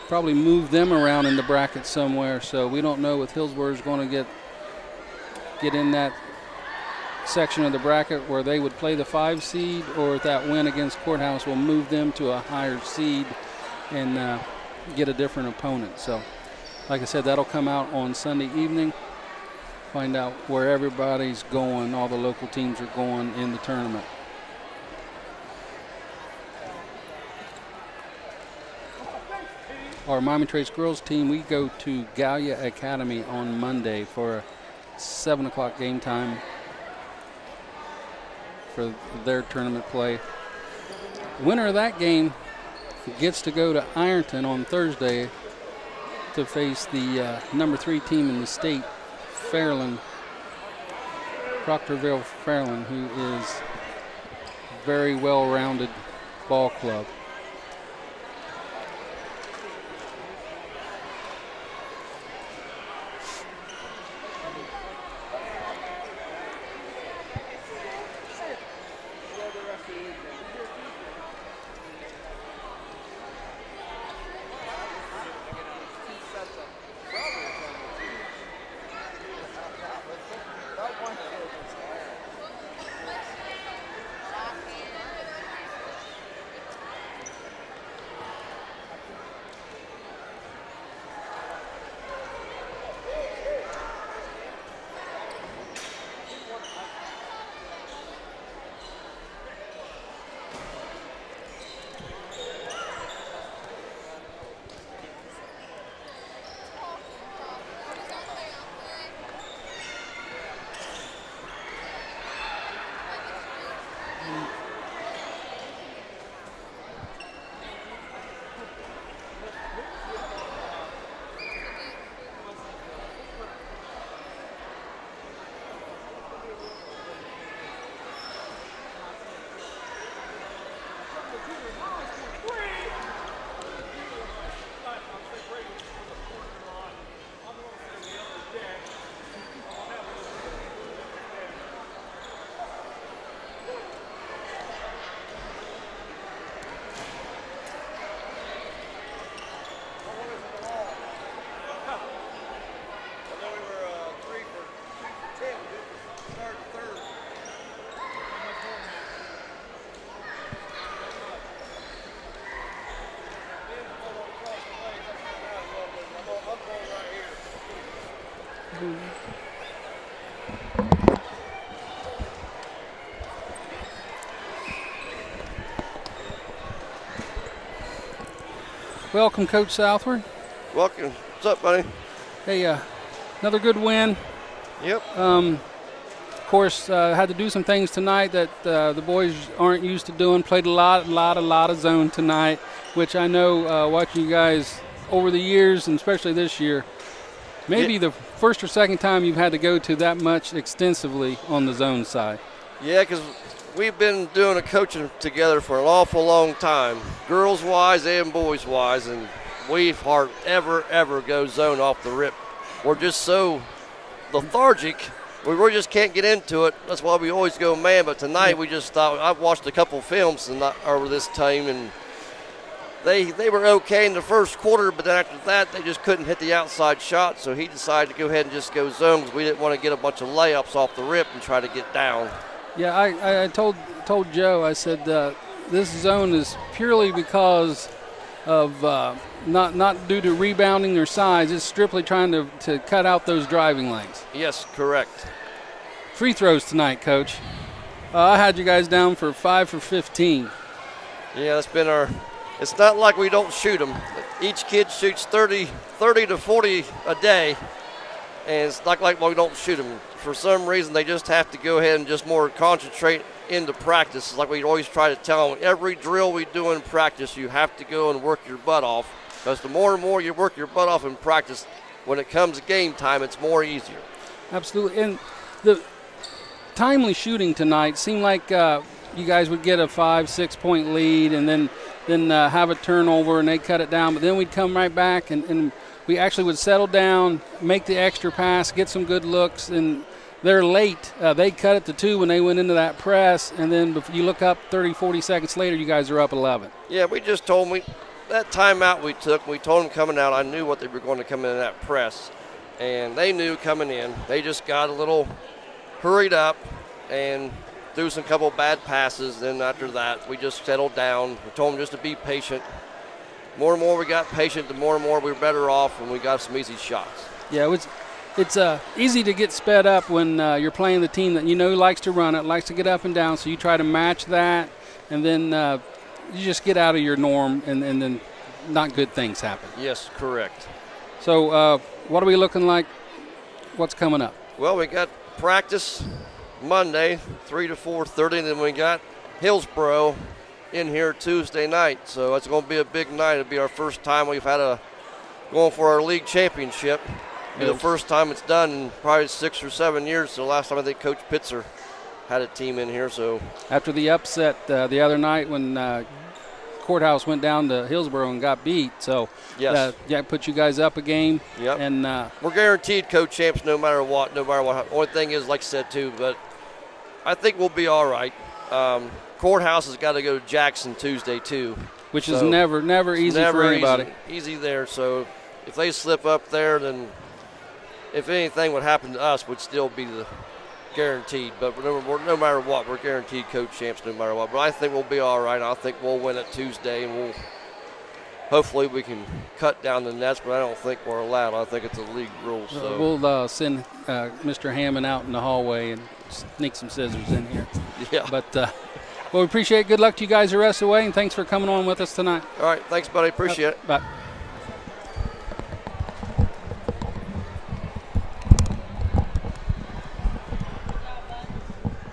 probably move them around in the bracket somewhere. So we don't know if Hillsboro is going to get in that section of the bracket where they would play the 5 seed, or if that win against Courthouse will move them to a higher seed and get a different opponent. So, like I said, that'll come out on Sunday evening. Find out where everybody's going, all the local teams are going in the tournament. Our Miami Trace girls team, we go to Gallia Academy on Monday for a 7 o'clock game time for their tournament play. Winner of that game gets to go to Ironton on Thursday to face the number 3 team in the state, Fairland, Proctorville Fairland, who is a very well-rounded ball club. Welcome, Coach Southward. Welcome. What's up, buddy? Hey, another good win. Yep. Of course, had to do some things tonight that the boys aren't used to doing. Played a lot of zone tonight, which I know watching you guys over the years, and especially this year, maybe the first or second time you've had to go to that much extensively on the zone side. Yeah, because we've been doing a coaching together for an awful long time, girls-wise and boys-wise, and we've hardly ever go zone off the rip. We're just so lethargic. We really just can't get into it. That's why we always go man. But tonight we just thought, I've watched a couple films over this team, and they were okay in the first quarter, but then after that they just couldn't hit the outside shot. So he decided to go ahead and just go zone because we didn't want to get a bunch of layups off the rip and try to get down. Yeah, I told Joe, I said this zone is purely because of not due to rebounding or size. It's strictly trying to cut out those driving lanes. Yes, correct. Free throws tonight, Coach. I had you guys down for 5 for 15. Yeah, that's been our – it's not like we don't shoot them. Each kid shoots 30 to 40 a day, and it's not like we don't shoot them. For some reason, they just have to go ahead and just more concentrate into practice. It's like we always try to tell them, every drill we do in practice, you have to go and work your butt off, because the more and more you work your butt off in practice, when it comes to game time, it's more easier. Absolutely. And timely shooting tonight. Seemed like you guys would get a 5-6 point lead and then have a turnover and they cut it down. But then we'd come right back and we actually would settle down, make the extra pass, get some good looks, and they're late. They cut it to 2 when they went into that press, and then if you look up 30, 40 seconds later, you guys are up 11. Yeah, we just told them that timeout we took, we told them coming out, I knew what they were going to come in that press, and they knew coming in. They just got a little hurried up and threw some couple bad passes. Then after that, we just settled down. We told them just to be patient. More and more we got patient, the more and more we were better off, and we got some easy shots. Yeah, it's easy to get sped up when you're playing the team that you know likes to run it, likes to get up and down, so you try to match that, and then you just get out of your norm, and then not good things happen. Yes, correct. So what are we looking like? What's coming up? Well, we got practice Monday, 3 to 4:30, and then we got Hillsboro in here Tuesday night. So it's going to be a big night. It'll be our first time we've had going for our league championship. It'll be the first time it's done in probably 6 or 7 years. So last time I think Coach Pitzer had a team in here. So after the upset the other night when Courthouse went down to Hillsboro and got beat, so yes, put you guys up a game. Yep. And we're guaranteed co-champs no matter what. Only thing is, like I said too, but I think we'll be all right. Courthouse has got to go to Jackson Tuesday too, which is never easy for anybody. Easy there. So if they slip up there, then if anything would happen to us, would still be the guaranteed. But no matter what, we're guaranteed co-champs no matter what. But I think we'll be all right. I think we'll win it Tuesday, and hopefully we can cut down the nets. But I don't think we're allowed. I think it's a league rule. So we'll send Mr. Hammond out in the hallway and sneak some scissors in here. Yeah. But well, we appreciate it. Good luck to you guys the rest of the way, and thanks for coming on with us tonight. All right. Thanks, buddy. Appreciate it. Bye.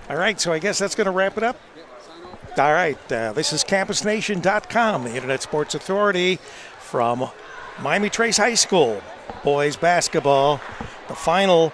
All right, so I guess that's going to wrap it up. All right, this is CampusNation.com, the Internet Sports Authority from Miami Trace High School. Boys basketball, the final